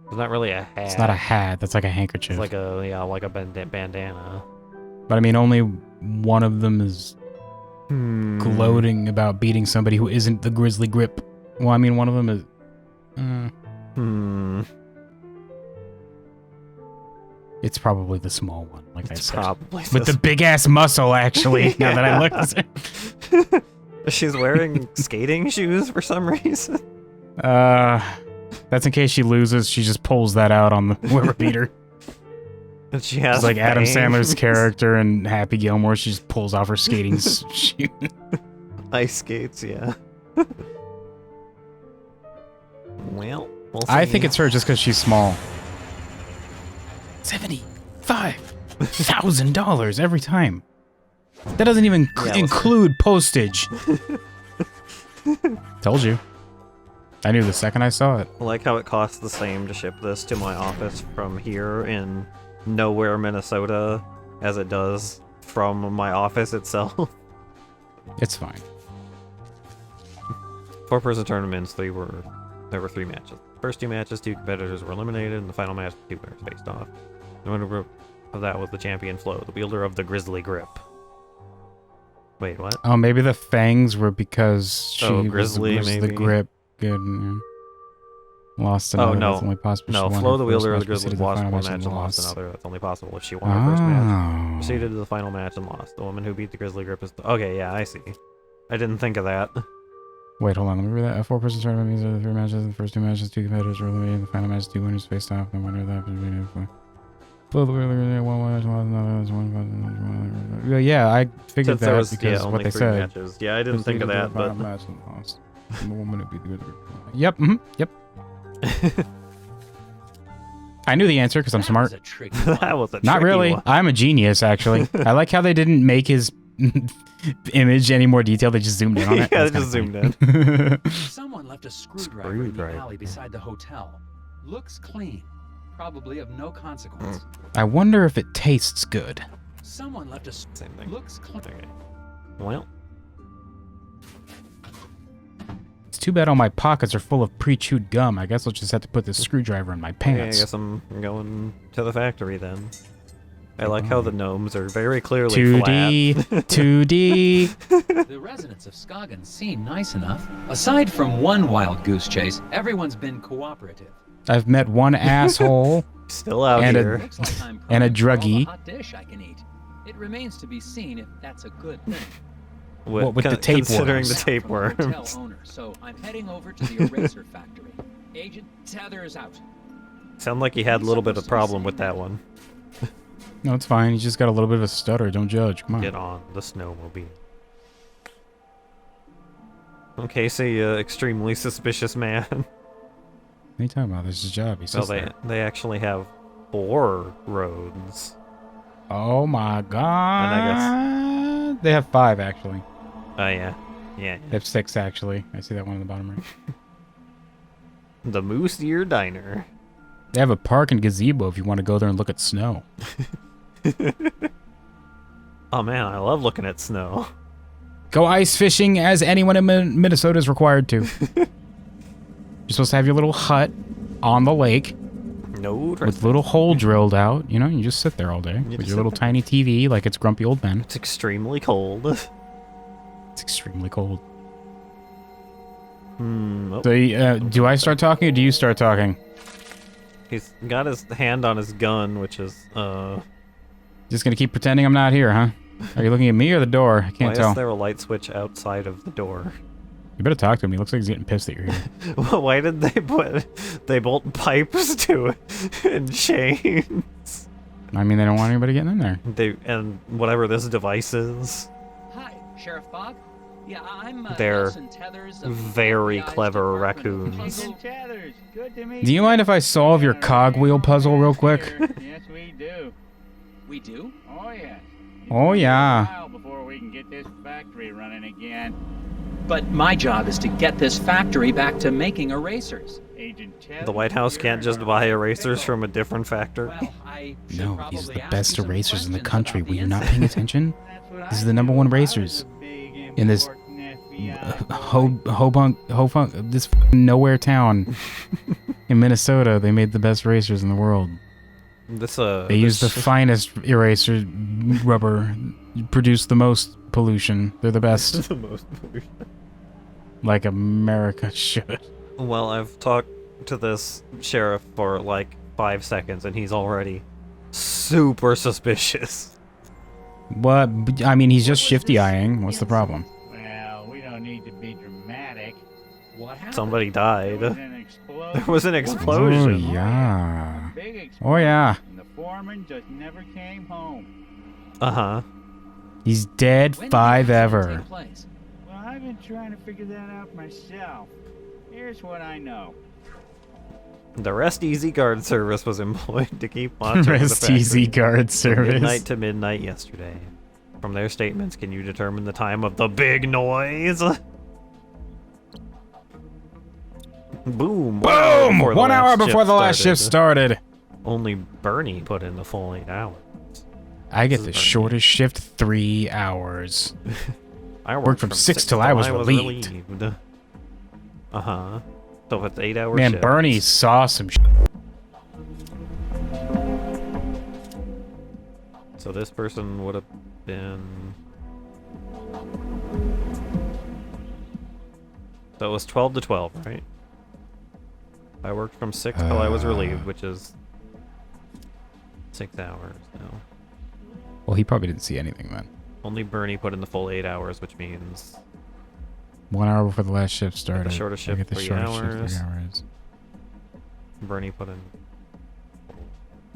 It's not really a hat. It's not a hat. That's like a handkerchief. It's like a like a bandana. But I mean, only one of them is gloating about beating somebody who isn't the grizzly grip. Well, I mean, one of them is. It's probably the small one, like I It's said. probably With the big ass muscle, actually. Now that I look at it. She's wearing skating shoes for some reason. That's in case she loses. She just pulls that out on the whoever beat her. And she has It's like Adam bangs. Sandler's character in Happy Gilmore. She just pulls off her skating shoe. Ice skates, yeah. Well, we'll I see. think it's her just because she's small. $75,000 every time. That doesn't even Yeah, include postage. Told you. I knew the second I saw it. I like how it costs the same to ship this to my office from here in nowhere, Minnesota, as it does from my office itself. It's fine. 4-person tournaments, there were 3 matches. First 2 matches, 2 competitors were eliminated, and the final match, 2 winners faced off. The winner of that was the champion Flo, the wielder of the Grizzly Grip. Wait, what? Oh, maybe the fangs were because she Grizzly, was the maybe. grip. Good. Yeah. Lost another. Oh, no. That's only possible. No, She won Flo, her the first wielder of match, the Grizzly proceeded to the lost final one match match and lost lost. another. That's only possible if she won her first match. Oh. Proceeded to the final match and lost. The woman who beat the Grizzly Grip is... Okay, yeah, I see. I didn't think of that. Wait, hold on. Let me read that. A 4-person tournament means there are 3 matches. The first 2 matches, 2 competitors were eliminated. The final match, 2 winners faced off. The winner of that was Flo, the wielder, one. Yeah, I figured Since there that was, because yeah, what only they 3 said. matches. Yeah, I didn't think of that, but... The woman who beat the Grizzly Grip. Yep. Yep. I knew the answer because I'm smart. That was a Not tricky really. one. I'm a genius, actually. I like how they didn't make his image any more detailed. They just zoomed in on it. Yeah, That's they just kinda zoomed in. Someone left a screwdriver in the Screwdriver. alley beside the hotel. Looks clean. Probably of no consequence. I wonder if it tastes good. Someone left a... Same thing. Looks clean. Okay. Well, It's too bad all my pockets are full of pre-chewed gum. I guess I'll just have to put this screwdriver in my yeah, I pants. guess I'm going to the factory then. I like how the gnomes are very clearly 2D, 2D. The residents of Scoggins seem nice enough. Aside from one wild goose chase, everyone's been cooperative. I've met one asshole. flat. Still out And here. Looks like I'm And a primed for all the druggie. hot dish I can eat. It remains to be seen if that's a good thing. What with the considering tapeworms? the From the hotel tapeworms. owner, so I'm heading over to the eraser factory. Agent Tethers out. Sound like he had a little bit of problem with that one. No, it's fine. He's just got a little bit of a stutter. Don't judge. Come on. Get on the snowmobile. Okay, say extremely suspicious man. What are you talking about? This is his job. He Well, says they actually have 4 roads. Oh my god. And I they have 5 actually. Oh yeah, yeah. They have 6 actually. I see that one in the bottom right. The Moose Ear Diner. They have a park and gazebo if you want to go there and look at snow. Oh man, I love looking at snow. Go ice fishing as anyone in Minnesota is required to. You're supposed to have your little hut on the lake No, with a little hole drilled out. You know, you just sit there all day with just your sit little there. tiny TV like it's grumpy old men. it's extremely cold. It's extremely cold. Oh, So, do I start talking or do you start talking? he's got his hand on his gun, which is Just gonna keep pretending I'm not here, huh? Are you looking at me or the door? I why can't is tell. there a light switch outside of the door? You better talk to him. He looks like he's getting pissed that you're here. Why did they bolt pipes to it and chains? I mean, they don't want anybody getting in there. And whatever this device is. Hi, Sheriff Fogg. Yeah, I'm They're Nelson Tethers of the very FBI's clever Department of raccoons. Puzzle- Tethers, good to meet Do you mind if I solve your cogwheel puzzle real quick? Yes, we do. We do? Oh, yes. Oh, yeah. A while before we can get this factory running again. But my job is to get this factory back to making erasers. Agent Tethers, The White House can't just buy erasers from a different factory. Well, I should No, probably these are the ask best you some erasers in the questions country. about Were the you not incident. paying attention? That's what These I are the number do. one I was erasers a big in this important FBI this nowhere town in Minnesota. They made the best erasers in the world. This They used the finest eraser rubber, produced the most pollution. They're the best, the most pollution. like America should. Well, I've talked to this sheriff for like 5 seconds, and he's already super suspicious. What? I mean, he's just shifty eyeing. What's the problem? Well, we don't need to be dramatic. What happened? Somebody There died. was an explosion. There was an Oh explosion. yeah. Big explosion. Oh yeah. And the foreman just never came home. Uh-huh. He's dead When did the 5 accident ever. take place? Well, I've been trying to figure that out myself. Here's what I know. The Rest Easy Guard service was employed to keep watch over the Rest factory easy guard from midnight service. to midnight yesterday. From their statements, can you determine the time of the big noise? Boom! Boom! 1 hour before the last shift started. Only Bernie put in the full 8 hours. I get This the is Bernie. shortest shift, 3 hours. I Worked from 6 till I was relieved. Uh-huh. So if it's 8 hours. Man, Bernie saw some shit. So this person would have been... So it was 12 to 12, right? I worked from 6 till I was relieved, which is 6 hours now. Well, he probably didn't see anything then. Only Bernie put in the full 8 hours, which means 1 hour before the last shift started. the shortest I shift, get the 3 shortest shift, hours. 3 hours. Bernie put in...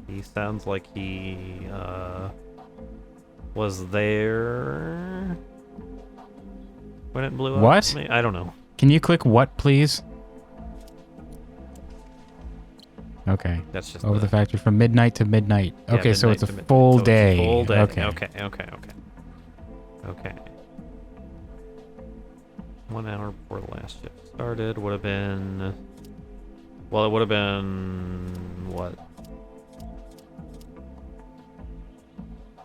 He sounds like he, was there when it blew up. What? I don't know. Can you click what, please? Okay. That's just Over the factory from midnight to midnight. Yeah, Okay, so midnight it's a to midnight. full So it's a day. full day. Okay. Okay. 1 hour before the last shift started would have been... Well, it would have been... What?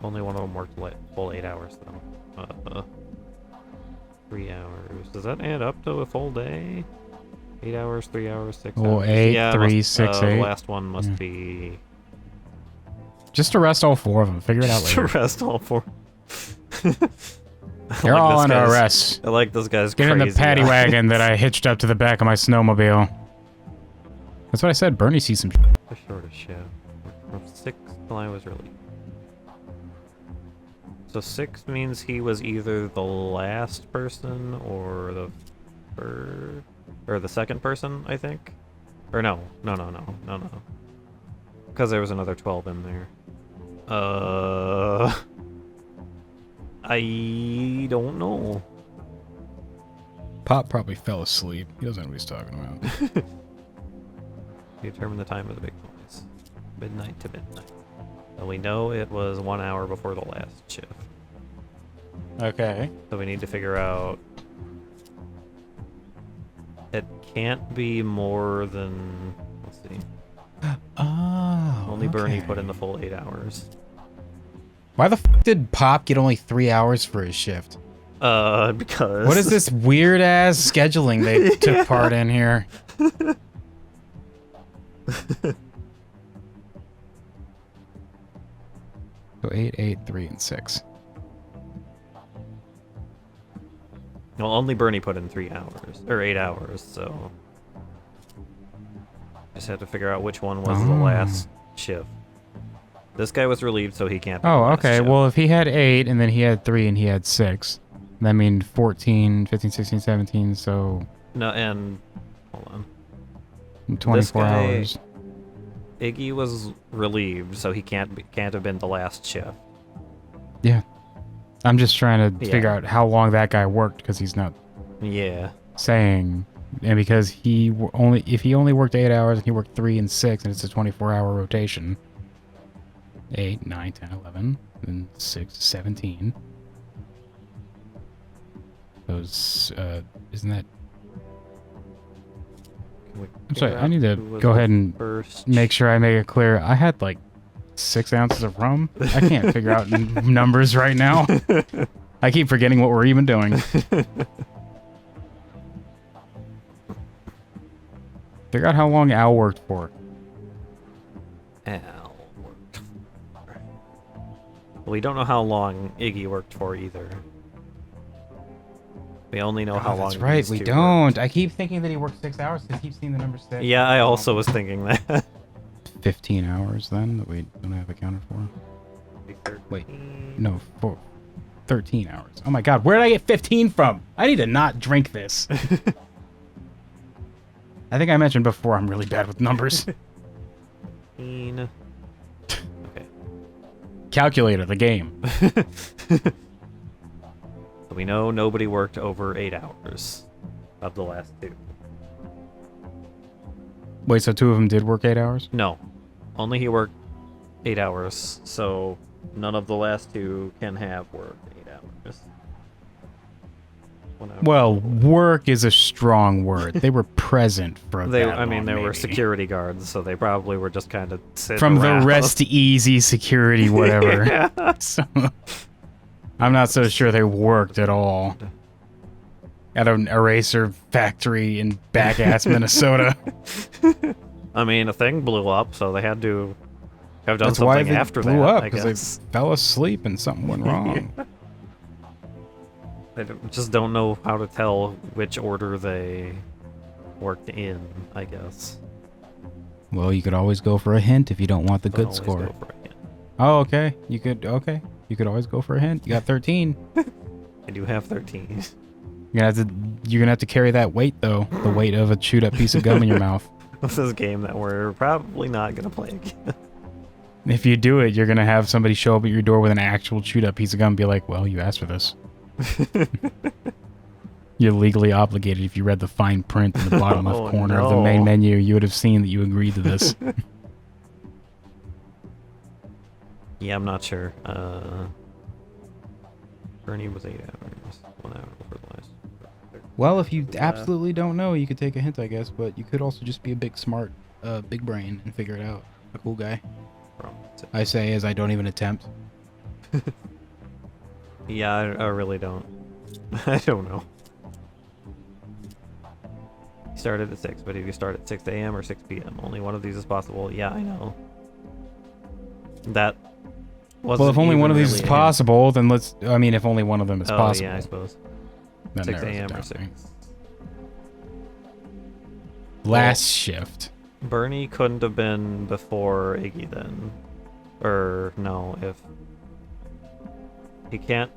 Only one of them worked full 8 hours, though. 3 hours. Does that add up to a full day? 8 hours, 3 hours, 6 Oh, hours? 8, yeah, 3, must, 6, 8. The last one must be... Just arrest all 4 of them. Figure it out Just later. arrest all 4. They're all under arrest. I like this guy's Get in crazy the paddy eyes. wagon that I hitched up to the back of my snowmobile. That's what I said. Bernie sees some shit. The shortest shift. From 6 till I was relieved. So 6 means he was either the last person or the third... Or the second person, I think? Or no. No. Because there was another 12 in there. I don't know. Pop probably fell asleep. He doesn't know what he's talking about. Determine the time of the big noise. Midnight to midnight. So we know it was 1 hour before the last shift. Okay. So we need to figure out... It can't be more than... Let's see. Oh, Only Bernie okay. put in the full 8 hours. Why the f did Pop get only 3 hours for his shift? Because... What is this weird-ass scheduling they took part in here? So 8, 8, 3, and 6. Well, only Bernie put in 3 hours. Or 8 hours, so... Just have to figure out which one was the last shift. This guy was relieved, so he can't be the Oh, last okay. shift. Well, if he had 8, and then he had 3, and he had 6, that means 14, 15, 16, 17, so... No, and... Hold on. 24 guy- hours. Iggy was relieved, so he can't have been the last shift. Yeah. I'm just trying to Yeah. figure out how long that guy worked, because he's not Yeah. saying... And because if he only worked 8 hours, and he worked 3 and 6, and it's a 24-hour rotation... 8, 9, 10, 11, and 6, 17. Those, isn't that... Can we I'm sorry, figure I need to out who was go the ahead and first make sure I make it clear. I had like 6 ounces of rum. I can't figure out numbers right now. I keep forgetting what we're even doing. Figure out how long Al worked for. Al worked for. We don't know how long Iggy worked for either. We only know how long. That's right, these we two don't. worked. I keep thinking that he worked 6 hours because I keep seeing the number 6. Yeah, I also was thinking that. 15 hours then that we don't have accounted for. Wait, no, 13 hours. Oh my god, where did I get 15 from? I need to not drink this. I think I mentioned before I'm really bad with numbers. 15. Okay. Calculator, the game. So we know nobody worked over 8 hours of the last 2. Wait, so 2 of them did work 8 hours? No. Only he worked 8 hours, so none of the last 2 can have worked 8 hours. Well, work is a strong word. They were present for They, that I mean, long, they were maybe. security guards, so they probably were just kind of sitting From around. the rest easy security, whatever. Yeah. So, I'm not so sure they worked at all. At an eraser factory in back-ass Minnesota. I mean, a thing blew up, so they had to have done That's why something they after blew that, up, I because guess. they fell asleep and something went wrong. Just don't know how to tell which order they worked in, I guess. Well, you could always go for a hint if you don't want the Don't good always score. go for a hint. Oh, okay. You could always go for a hint. You got 13. I do have 13. You're gonna have to carry that weight though. The weight of a chewed up piece of gum in your mouth. This is a game that we're probably not gonna play again. If you do it, you're gonna have somebody show up at your door with an actual chewed up piece of gum and be like, well, you asked for this. You're legally obligated. If you read the fine print in the bottom Oh, left corner of the main no. menu, you would have seen that you agreed to this. Yeah, I'm not sure. Bernie was 8 hours. 1 hour for the last. Well, if you absolutely don't know, you could take a hint, I guess, but you could also just be a big smart, big brain and figure it out. A cool guy. I say as I don't even attempt. Yeah, I really don't. I don't know. You started at 6, but if you start at 6 a.m. or 6 p.m., only one of these is possible. Yeah, I know. That wasn't Well, if only even one of these really is a hint. possible, then I mean, if only one of them is Oh, possible. yeah, I suppose. That 6 narrows it a.m. down, or 6. right? Last shift. Bernie couldn't have been before Iggy then. Or, no, if... He can't...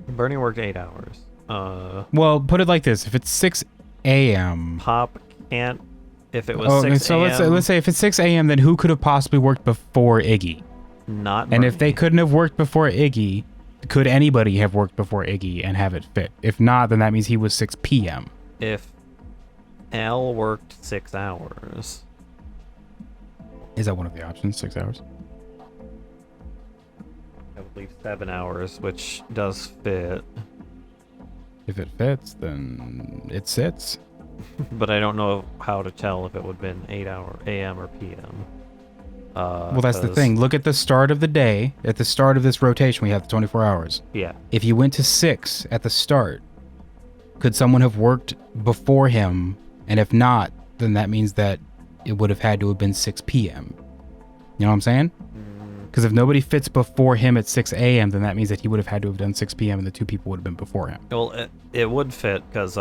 Bernie worked 8 hours. Well, put it like this: if it's 6 a.m. Pop can't... If it was 6 so a.m. let's say if it's 6 a.m., then who could have possibly worked before Iggy? Not And if they Bernie. couldn't have worked before Iggy, could anybody have worked before Iggy and have it fit? If not, then that means he was 6 p.m. If Al worked 6 hours... Is that one of the options? 6 hours? I would leave 7 hours, which does fit. If it fits, then it sits. But I don't know how to tell if it would have been 8 hour AM or PM. Well, that's the 'cause- thing. Look at the start of the day. At the start of this rotation, we have the 24 hours. Yeah. If you went to 6 at the start, could someone have worked before him? And if not, then that means that it would have had to have been 6 p.m. You know what I'm saying? Because if nobody fits before him at 6 a.m., then that means that he would have had to have done 6 p.m. and the 2 people would have been before him. Well, it would fit because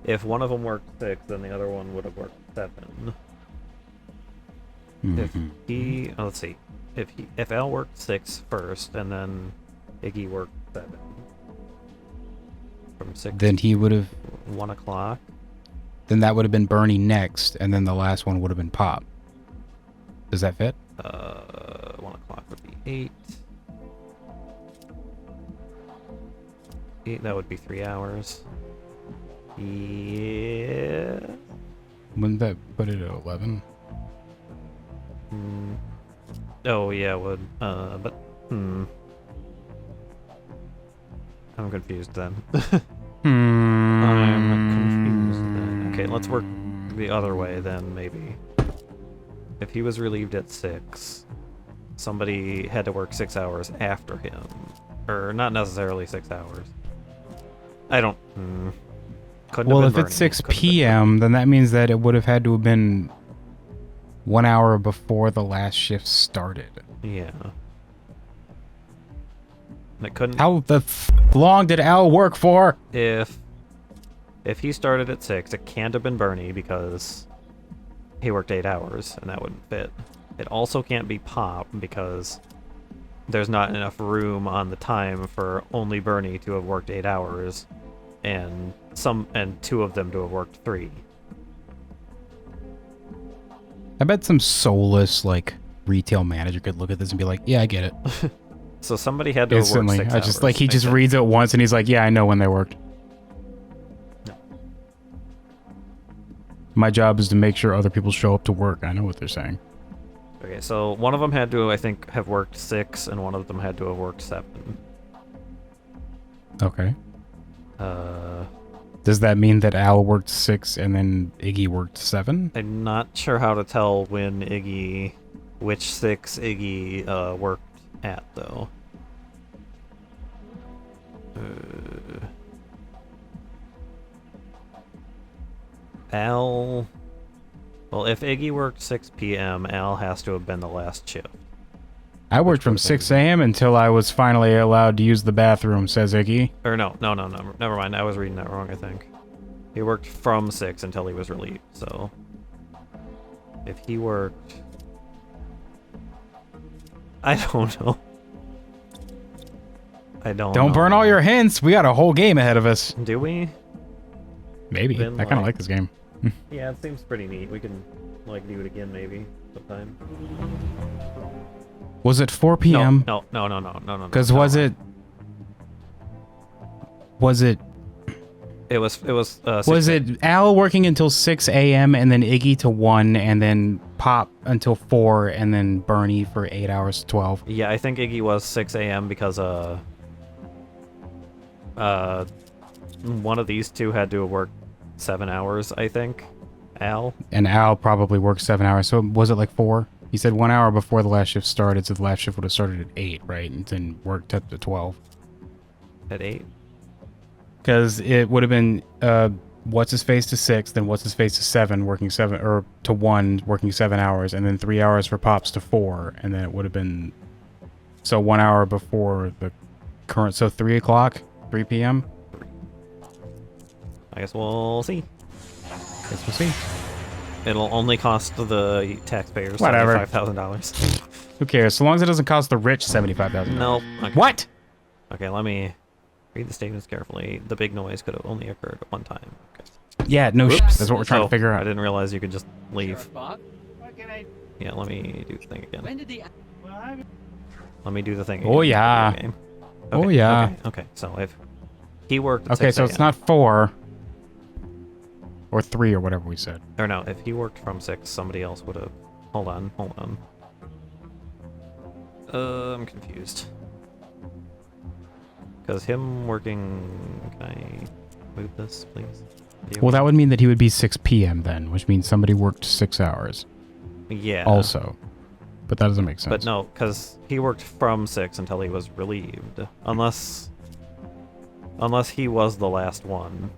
if one of them worked 6, then the other one would have worked 7. If he, let's see, if Al worked 6 first and then Iggy worked 7 from 6 Then he would have. to 1 o'clock. Then that would have been Bernie next, and then the last one would have been Pop. Does that fit? 1 o'clock would be 8. 8, that would be 3 hours. Yeah. Wouldn't that put it at 11? Oh yeah, it would. But I'm confused then. I'm confused then. Okay, let's work the other way then, maybe. If he was relieved at 6, somebody had to work 6 hours after him. Or not necessarily 6 hours. I don't... Couldn't Well, have if been it's Bernie. 6 Couldn't have been p.m., then that means that it would have had to have been 1 hour before the last shift started. Bernie. Yeah. And it couldn't... How the long did Al work for? If he started at 6, it can't have been Bernie because he worked 8 hours, and that wouldn't fit. It also can't be Pop because there's not enough room on the time for only Bernie to have worked 8 hours, and 2 of them to have worked 3. I bet some soulless, retail manager could look at this and be like, yeah, I get it. So somebody had to have worked Instantly. 6 I hours. just, he Makes just sense. reads it once and he's like, yeah, I know when they worked. No. My job is to make sure other people show up to work. I know what they're saying. Okay, so one of them had to, I think, have worked 6, and one of them had to have worked 7. Okay. Does that mean that Al worked 6 and then Iggy worked 7? I'm not sure how to tell when which 6 Iggy worked at, though. Al... Well, if Iggy worked 6 p.m., Al has to have been the last shift. I worked from 6 a.m. until I was finally allowed to use the bathroom, says Iggy. Or no, never mind. I was reading that wrong, I think. He worked from 6 until he was relieved, so... If he worked... I don't know. I don't Don't know. burn all your hints. We got a whole game ahead of us. Do we? Maybe. Then, I kind of like this game. Yeah, it seems pretty neat. We can, like, do it again maybe sometime. Was it 4 p.m.? No. Because was it... It was 6 Was it Al working until 6 a.m. and then Iggy to 1 and then Pop until 4 and then Bernie for 8 hours to 12? Yeah, I think Iggy was 6 a.m. because one of these two had to have worked 7 hours, I think. Al. And Al probably worked 7 hours. So was it like 4? He said 1 hour before the last shift started, so the last shift would have started at 8, right? And then worked up to 12. At 8? Because it would have been what's his face to 6, then what's his face to 7, working 7, or to 1, working 7 hours, and then 3 hours for Pops to 4, and then it would have been so 1 hour before the current, so 3 o'clock, 3 p.m. I guess we'll see. Guess we'll see. It'll only cost the taxpayers Whatever. $75,000. Who cares? So long as it doesn't cost the rich $75,000. Nope. Okay. What? Okay, let me read the statements carefully. The big noise could have only occurred at one time. Okay. Yeah, no shit. That's what we're trying Oh, to figure I out. didn't realize you could just leave. Sheriff Bob, What can I... Yeah, let me do the thing again. when did the Well, I... Let me do the thing again. Oh, yeah. Okay, Oh, yeah. Okay, so if he worked at Okay, 6 so it's a.m. not 4 or 3 or whatever we said. Or no, if he worked from 6, somebody else would have... Hold on. I'm confused. Because him working... Can I move this, please? Well, that would mean that he would be 6 p.m. then, which means somebody worked 6 hours Yeah. also. But that doesn't make sense. But no, because he worked from 6 until he was relieved. Unless he was the last one,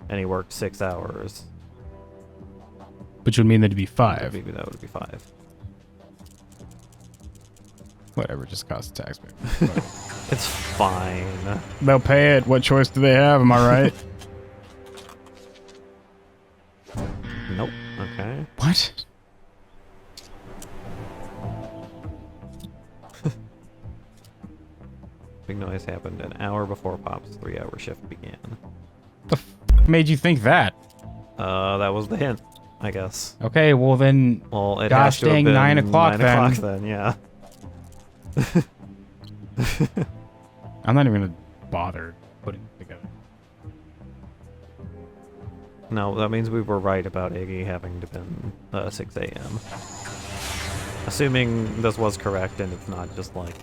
and he worked 6 hours. Which would mean that it'd be 5. Maybe that would be 5. Whatever, just cost the taxpayer. It's fine. They'll pay it. What choice do they have? Am I right? Nope. Okay. What? Big noise happened an hour before Pop's 3-hour shift began. The f made you think that? That was the hint, I guess. Okay, well then. Well, it Gosh has to have dang, been 9 o'clock 9 o'clock then, yeah. I'm not even gonna bother putting it together. No, that means we were right about Iggy having to been 6 a.m. Assuming this was correct and it's not just like...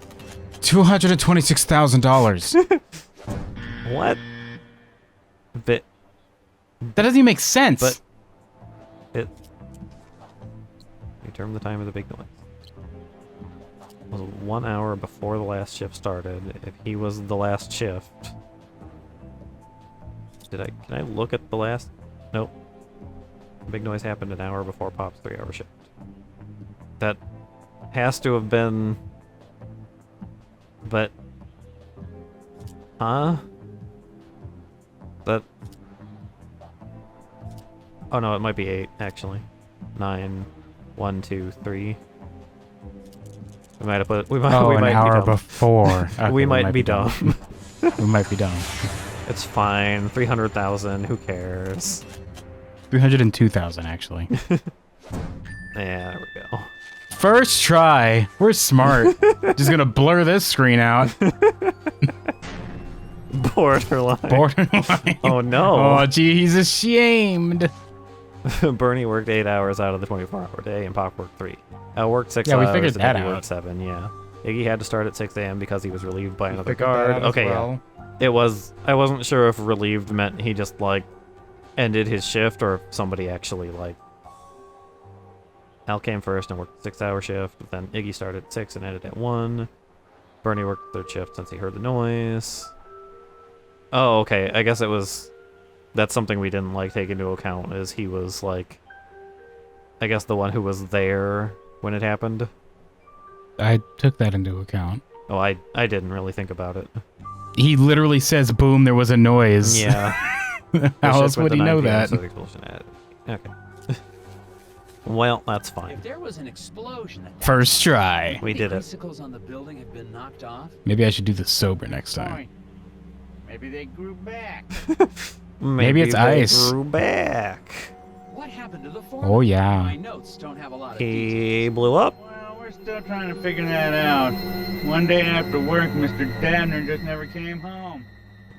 $226,000. What? But... That doesn't even make sense. But... It... Determine the time of the big noise. It was 1 hour before the last shift started. If he was the last shift... Can I look at the last... Nope. The big noise happened an hour before Pop's 3-hour shift. That has to have been... But... Huh? That... Oh no, it might be 8, actually. 9, 1, 2, 3. We might have put... We might, Oh, we an might hour be dumb. before. Okay, we might be dumb. We might be dumb. It's fine. 300,000. Who cares? 302,000 actually. Yeah, there we go. First try. We're smart. Just gonna blur this screen out. Borderline. Borderline. Oh no. Oh gee, he's ashamed. Bernie worked 8 hours out of the 24-hour day, and Pop worked 3. Al worked 6 Yeah, we hours, figured and that Iggy out. worked 7, yeah. Iggy had to start at 6 a.m. because he was relieved by another Figured guard. that out as Okay, well. yeah. It was... I wasn't sure if relieved meant he just, like, ended his shift, or if somebody actually, like... Al came first and worked a 6-hour shift, but then Iggy started at 6 and ended at 1. Bernie worked the 3rd shift since he heard the noise. Oh, okay. I guess it was... That's something we didn't, like, take into account, is he was, like... I guess the one who was there when it happened. I took that into account. Oh, I didn't really think about it. He literally says, boom, there was a noise. Yeah. How else would he know that? Okay. Well, that's fine. If there was an explosion at that First try. We did the it. icicles on the building have been knocked off. Maybe I should do this sober next time. Point. Maybe they grew back. Maybe it's they ice. Grew back. What happened to the foreman? Oh, yeah. My notes don't have a lot of details. He blew up. Well, we're still trying to figure that out. One day after work, Mr. Dabner just never came home.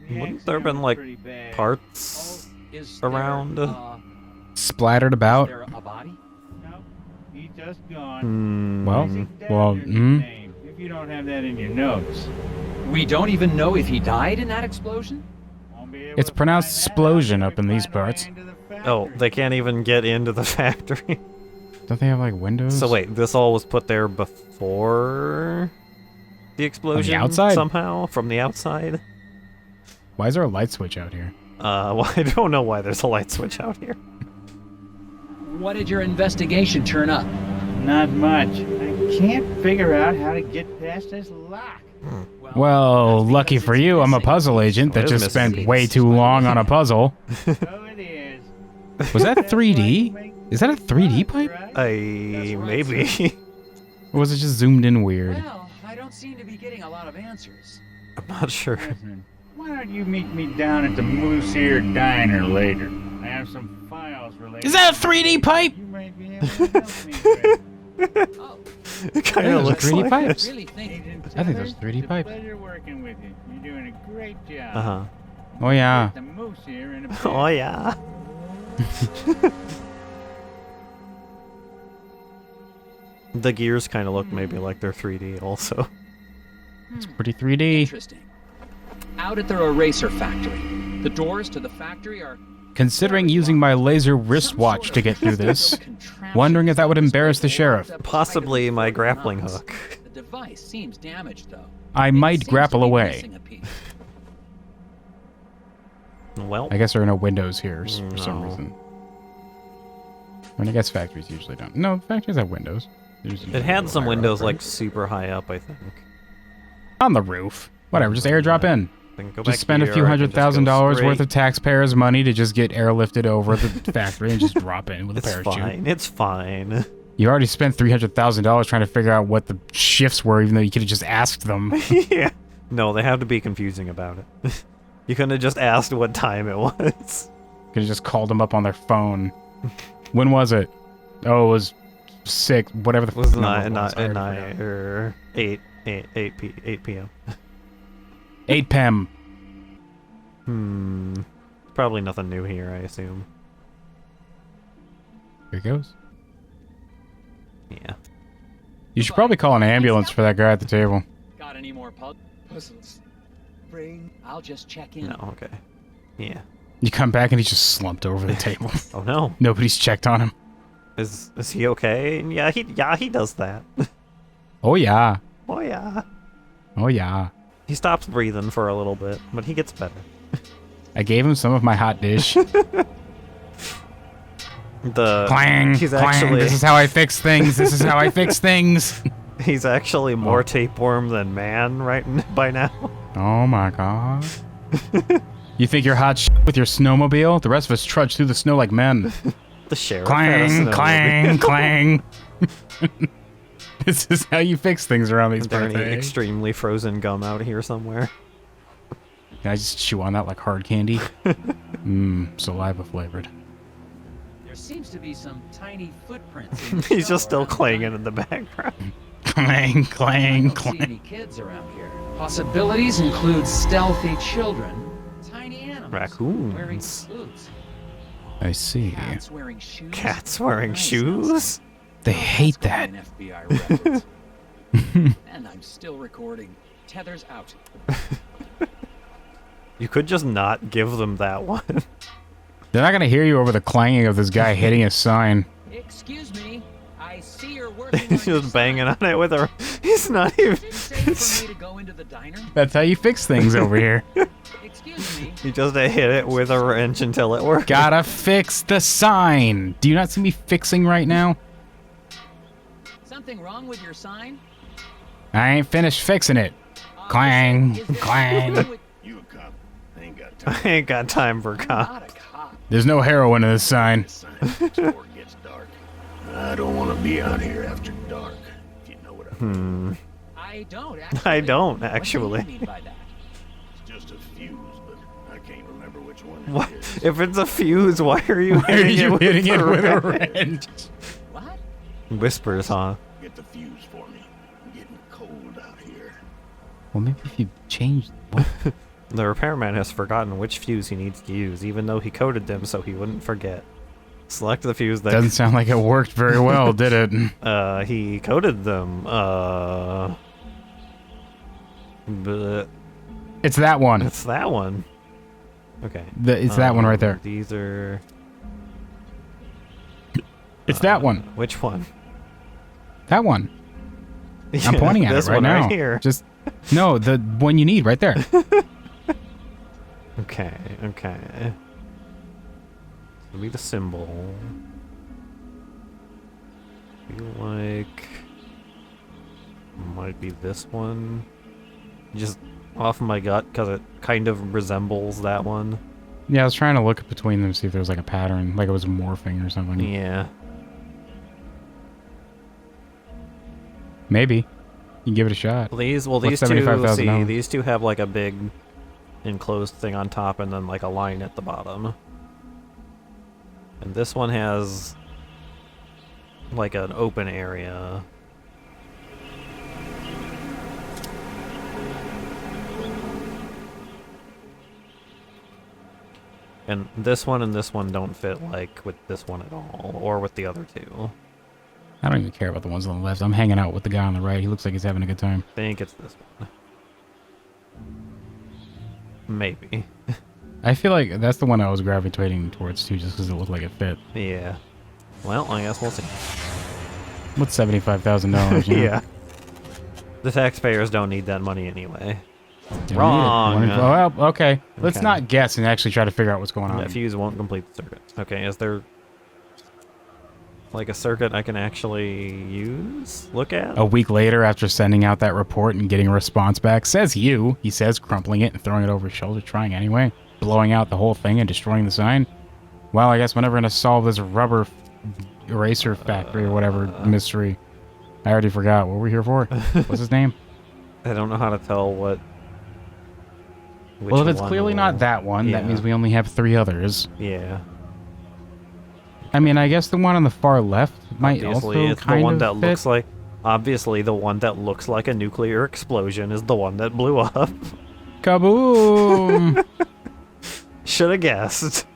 The Wouldn't there have been, accident was like, pretty bad. parts Is around? Splattered Is about. there a body? No, he's just gone. Well, Isaac well, Dabner's his name, if you don't have that in your notes. We don't even know if he died in that explosion? Won't be able It's to pronounced find that explosion out up till in we these find our way parts. into the Oh, factory. they can't even get into the factory. Don't they have like windows? So wait, this all was put there before the explosion? outside? Somehow? From the outside? Why is there a light switch out here? Well, I don't know why there's a light switch out here. What did your investigation turn up? Not much. I can't figure out how to get past this lock. Well, that's lucky because for it's you, I'm a missing. puzzle agent that It is just missing. spent way too long on a puzzle. So it is. Was that 3D? Is that a 3D pipe? Maybe. Or was it just zoomed in weird? Well, I don't seem to be getting a lot of answers. I'm not sure. Listen, why don't you meet me down at the Moose Ear Diner later? I have some files related. Is that a 3D pipe? You might be able to help me with. Oh, It kind Yeah, of looks 3D like pipes. really think Agent I think those Teller, 3D it's a pipes. pleasure working with you. You're doing a great job. Uh-huh. Oh yeah. The Moose Ear in a bit. Oh, yeah. The gears kind of look maybe like they're 3D also. It's pretty 3D. interesting. Out at their eraser factory. The doors to the factory are Considering using my laser wristwatch to get through this, wondering if that would embarrass the sheriff. Possibly my grappling hook. The device seems damaged though. I It might seems to grapple be away. missing a piece. Well, I guess there are no windows here for some No. reason. I mean, I guess factories usually don't. No, factories have windows. There's it usually a had little some higher windows up, right? like super high up, I think. On the roof. Whatever, just airdrop in. Then go back Just spend a here, few I can just go $100,000 worth straight. of taxpayers' money to just get airlifted over the factory and just drop in with a It's parachute. fine. It's fine. You already spent $300,000 trying to figure out what the shifts were, even though you could have just asked them. Yeah. No, they have to be confusing about it. You couldn't have just asked what time it was. Could have just called them up on their phone. When was it? Oh, it was 6, whatever the It was number 9 was. I already 9 forgot. or 8 p.m. 8 p.m. Probably nothing new here, I assume. Here it goes. Yeah. You should probably call an ambulance for that guy at the table. Got any more Puzzles. Brain. I'll just check in. No, okay. Yeah. You come back and he's just slumped over the table. Oh no. Nobody's checked on him. Is he okay? Yeah, he does that. Oh yeah. Oh yeah. Oh yeah. He stops breathing for a little bit, but he gets better. I gave him some of my hot dish. Clang, He's clang. actually This is how I fix things. This is how I fix things. he's actually more tapeworm than man by now. Oh my god. You think you're hot with your snowmobile? The rest of us trudge through the snow like men. The sheriff had a Clang, snowmobile. clang, clang. This is how you fix things around these Is there parts. any eh? extremely frozen gum out here somewhere? Can I just chew on that like hard candy? Saliva flavored. There seems to be some tiny footprints. He's just still clanging in the background. Clang, I clang, don't see any clang. kids around here. Possibilities include stealthy children, tiny animals, Raccoons. wearing boots. I see. Cats wearing shoes. Cats wearing Nice, shoes? They hate that. An FBI reference. And I'm still recording. Tether's out. You could just not give them that one. They're not gonna hear you over the clanging of this guy hitting his sign. Excuse me. I see you're working He's on your just banging sign. on it with her. He's not even. Is it safe for me to go into the diner? That's how you fix things over here. Excuse me. He just hit it with a wrench until it worked. Gotta fix the sign. Do you not see me fixing right now? Something wrong with your sign? I ain't finished fixing it. Clang, Is there clang. something with- You a cop? I ain't got time. I ain't got time for I'm cop. not a cop. There's no heroin in this sign. Sign before it gets dark. I don't want to be out here after dark. If you know what I mean. I don't actually. I don't, What actually. do you mean by that? It's just a fuse, but I can't remember which one What? it is. If it's a fuse, why are you Why are hitting you it hitting it with a wrench? wrench? What? Whispers, huh? Get the fuse for me. I'm getting cold out here. Well, maybe if you change. What? The repairman has forgotten which fuse he needs to use, even though he coded them so he wouldn't forget. Select the fuse that Doesn't sound like it worked very well, did it? he coded them. But It's that one. it's that one. Okay. It's that one right there. These are. It's that one. Which one? That one. I'm Yeah, pointing at it this right one now. Right here. Just no, the one you need right there. Okay. Okay. It'll be the symbol. Feel like might be this one. Just off my gut because it kind of resembles that one. Yeah, I was trying to look between them, see if there was like a pattern, like it was morphing or something. Yeah. Maybe. You can give it a shot. These What's these two $75,000? these two have like a big enclosed thing on top and then like a line at the bottom. And this one has like an open area. And this one don't fit like with this one at all, or with the other two. I don't even care about the ones on the left. I'm hanging out with the guy on the right. He looks like he's having a good time. I think it's this one. Maybe. I feel like that's the one I was gravitating towards too, just because it looked like it fit. Yeah. Well, I guess we'll see. What's $75,000? You know? Yeah. The taxpayers don't need that money anyway. Don't need it. Wrong. Well, okay. Let's Okay. not guess and actually try to figure out what's going on. That fuse won't complete the circuit. Okay, is there like a circuit I can actually use? Look at? A week later, after sending out that report and getting a response back, says you, he says, crumpling it and throwing it over his shoulder, trying anyway, blowing out the whole thing and destroying the sign. Well, I guess we're never going to solve this rubber eraser factory or whatever mystery. I already forgot what we're here for. What's his name? I don't know how to tell what. Which Well, if it's one clearly will- not that one, that Yeah. means we only have 3 others. Yeah. I mean, I guess the one on the far left might Obviously, also it's the kind one of that fit. looks like. Obviously, the one that looks like a nuclear explosion is the one that blew up. Kaboom! Should have guessed.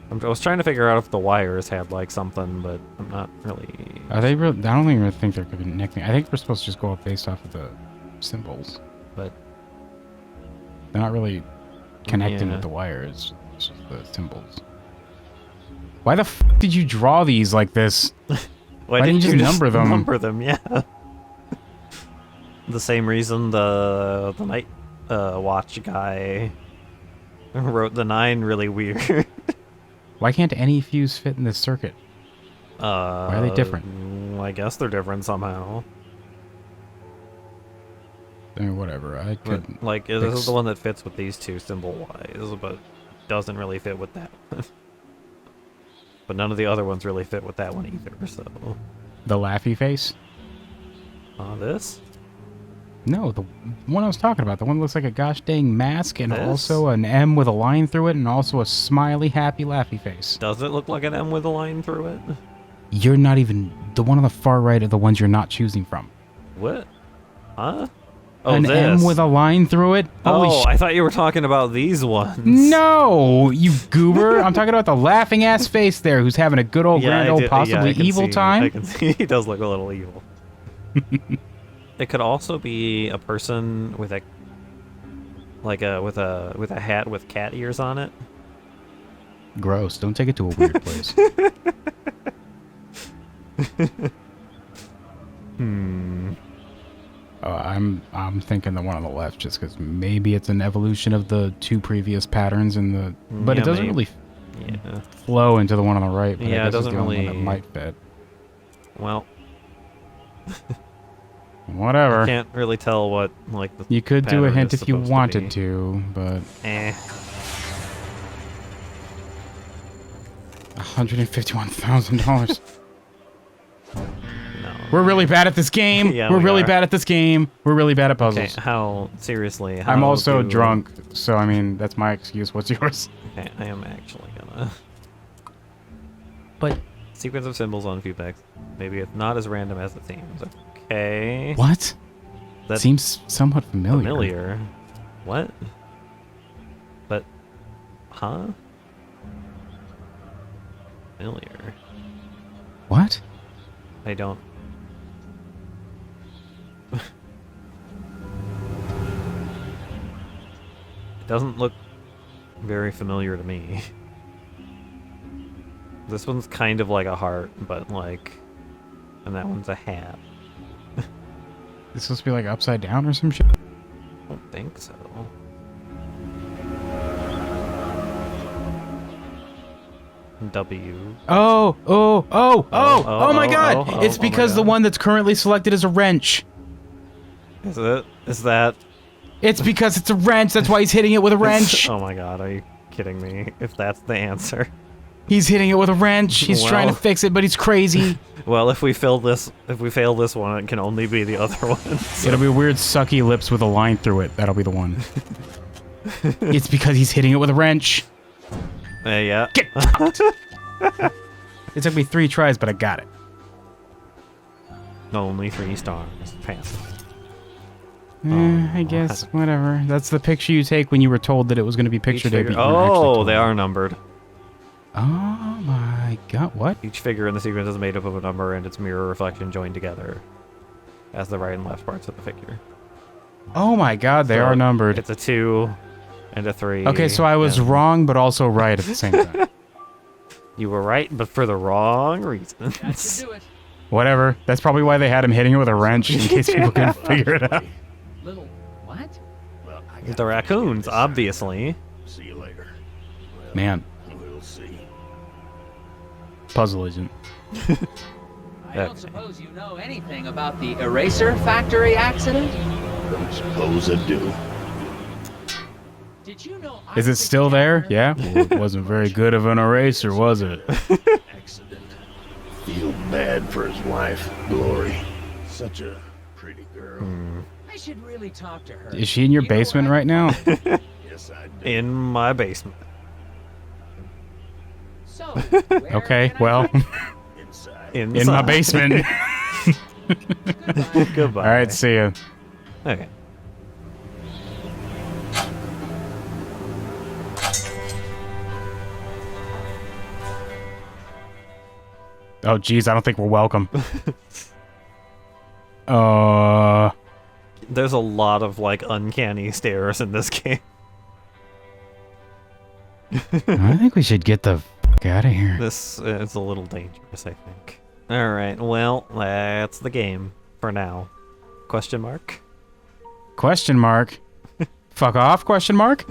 I was trying to figure out if the wires had like something, but I'm not really. Are they real? I don't even think they're connecting. I think we're supposed to just go up based off of the symbols, But they're not really connecting Yeah. with the wires. It's just the symbols. Why the f did you draw these like this? why didn't you just number them? Number them, yeah. The same reason the night watch guy wrote the 9 really weird. Why can't any fuse fit in this circuit? Why are they different? I guess they're different somehow. I mean, whatever. I could. But, like, this is the one that fits with these two symbol-wise, but doesn't really fit with that one. But none of the other ones really fit with that one either, so. The laughy face? This? No, the one I was talking about. The one that looks like a gosh dang mask and This? also an M with a line through it and also a smiley, happy, laughy face. Does it look like an M with a line through it? You're not even. The one on the far right are the ones you're not choosing from. What? Huh? an this. M with a line through it. Holy Oh, I thought you were talking about these ones. No, you goober. I'm talking about the laughing ass face there who's having a good old grand old possibly evil time. I can see he does look a little evil. It could also be a person with a with a hat with cat ears on it. Gross. Don't take it to a weird place. I'm thinking the one on the left just because maybe it's an evolution of the two previous patterns in the, but Yeah, it doesn't maybe. really flow into the one on the right. But Yeah, I guess it doesn't it's the only really. one that might fit. Well, Whatever. I can't really tell what like the. You could do a pattern hint is if you supposed wanted be. to, but Eh. $151,000. No. We're really bad at this game. Yeah, We're we really are. bad at this game. We're really bad at Okay, puzzles. how seriously? I'm how also do- drunk, so I mean that's my excuse. What's yours? Okay, I am actually gonna. But Sequence of symbols on Fubex. Maybe it's not as random as it seems. Okay. what? That Seems somewhat familiar. familiar. What? But, huh? Familiar. What? I don't. It doesn't look very familiar to me. This one's kind of like a heart, but like, and that one's a hat. It's supposed to be like upside down or some shit. I don't think so. W. Oh my god! oh, It's oh my because the God. one that's currently selected is a wrench. Is it? Is that? It's because it's a wrench, that's why he's hitting it with a wrench. Oh my god, are you kidding me? If that's the answer. He's hitting it with a wrench. He's trying to Well. fix it, but he's crazy. Well, if we fail this one, it can only be the other one. It'll be weird sucky lips with a line through it. That'll be the one. It's because he's hitting it with a wrench. Yeah. Get fucked. It took me 3 tries, but I got it. Only 3 stars. Pass. I guess, whatever. That's the picture you take when you were told that it was going to be picture day. But you weren't actually Oh, told. they are numbered. Oh my god, what? Each figure in the sequence is made up of a number and its mirror reflection joined together as the right and left parts of the figure. Oh my god, they So are numbered. It's a 2 and a 3. Okay, so I was and wrong, but also right at the same time. You were right, but for the wrong reasons. That should do it. Whatever. That's probably why they had him hitting it with a wrench, in case people couldn't figure it out. Little what? Well, I The raccoons, obviously. See you later. Man, We'll see. puzzle agent. I don't suppose you know anything about the eraser factory accident? Don't suppose I do. Did you know? Is it still there? Yeah? Well, it wasn't very good of an eraser, was it? Accident. Feel bad for his wife, Glory. Such a pretty girl. I should really talk to her. Is she in your You know basement what? right now? Yes, I do. In my basement. So, where Okay, can I well, find- Inside. in my basement. Goodbye. Alright, see ya. Okay. Oh, geez, I don't think we're welcome. There's a lot of like uncanny stairs in this game. I think we should get the fuck out of here. This is a little dangerous, I think. Alright, well, that's the game for now. Question mark? Question mark. Fuck off, question mark?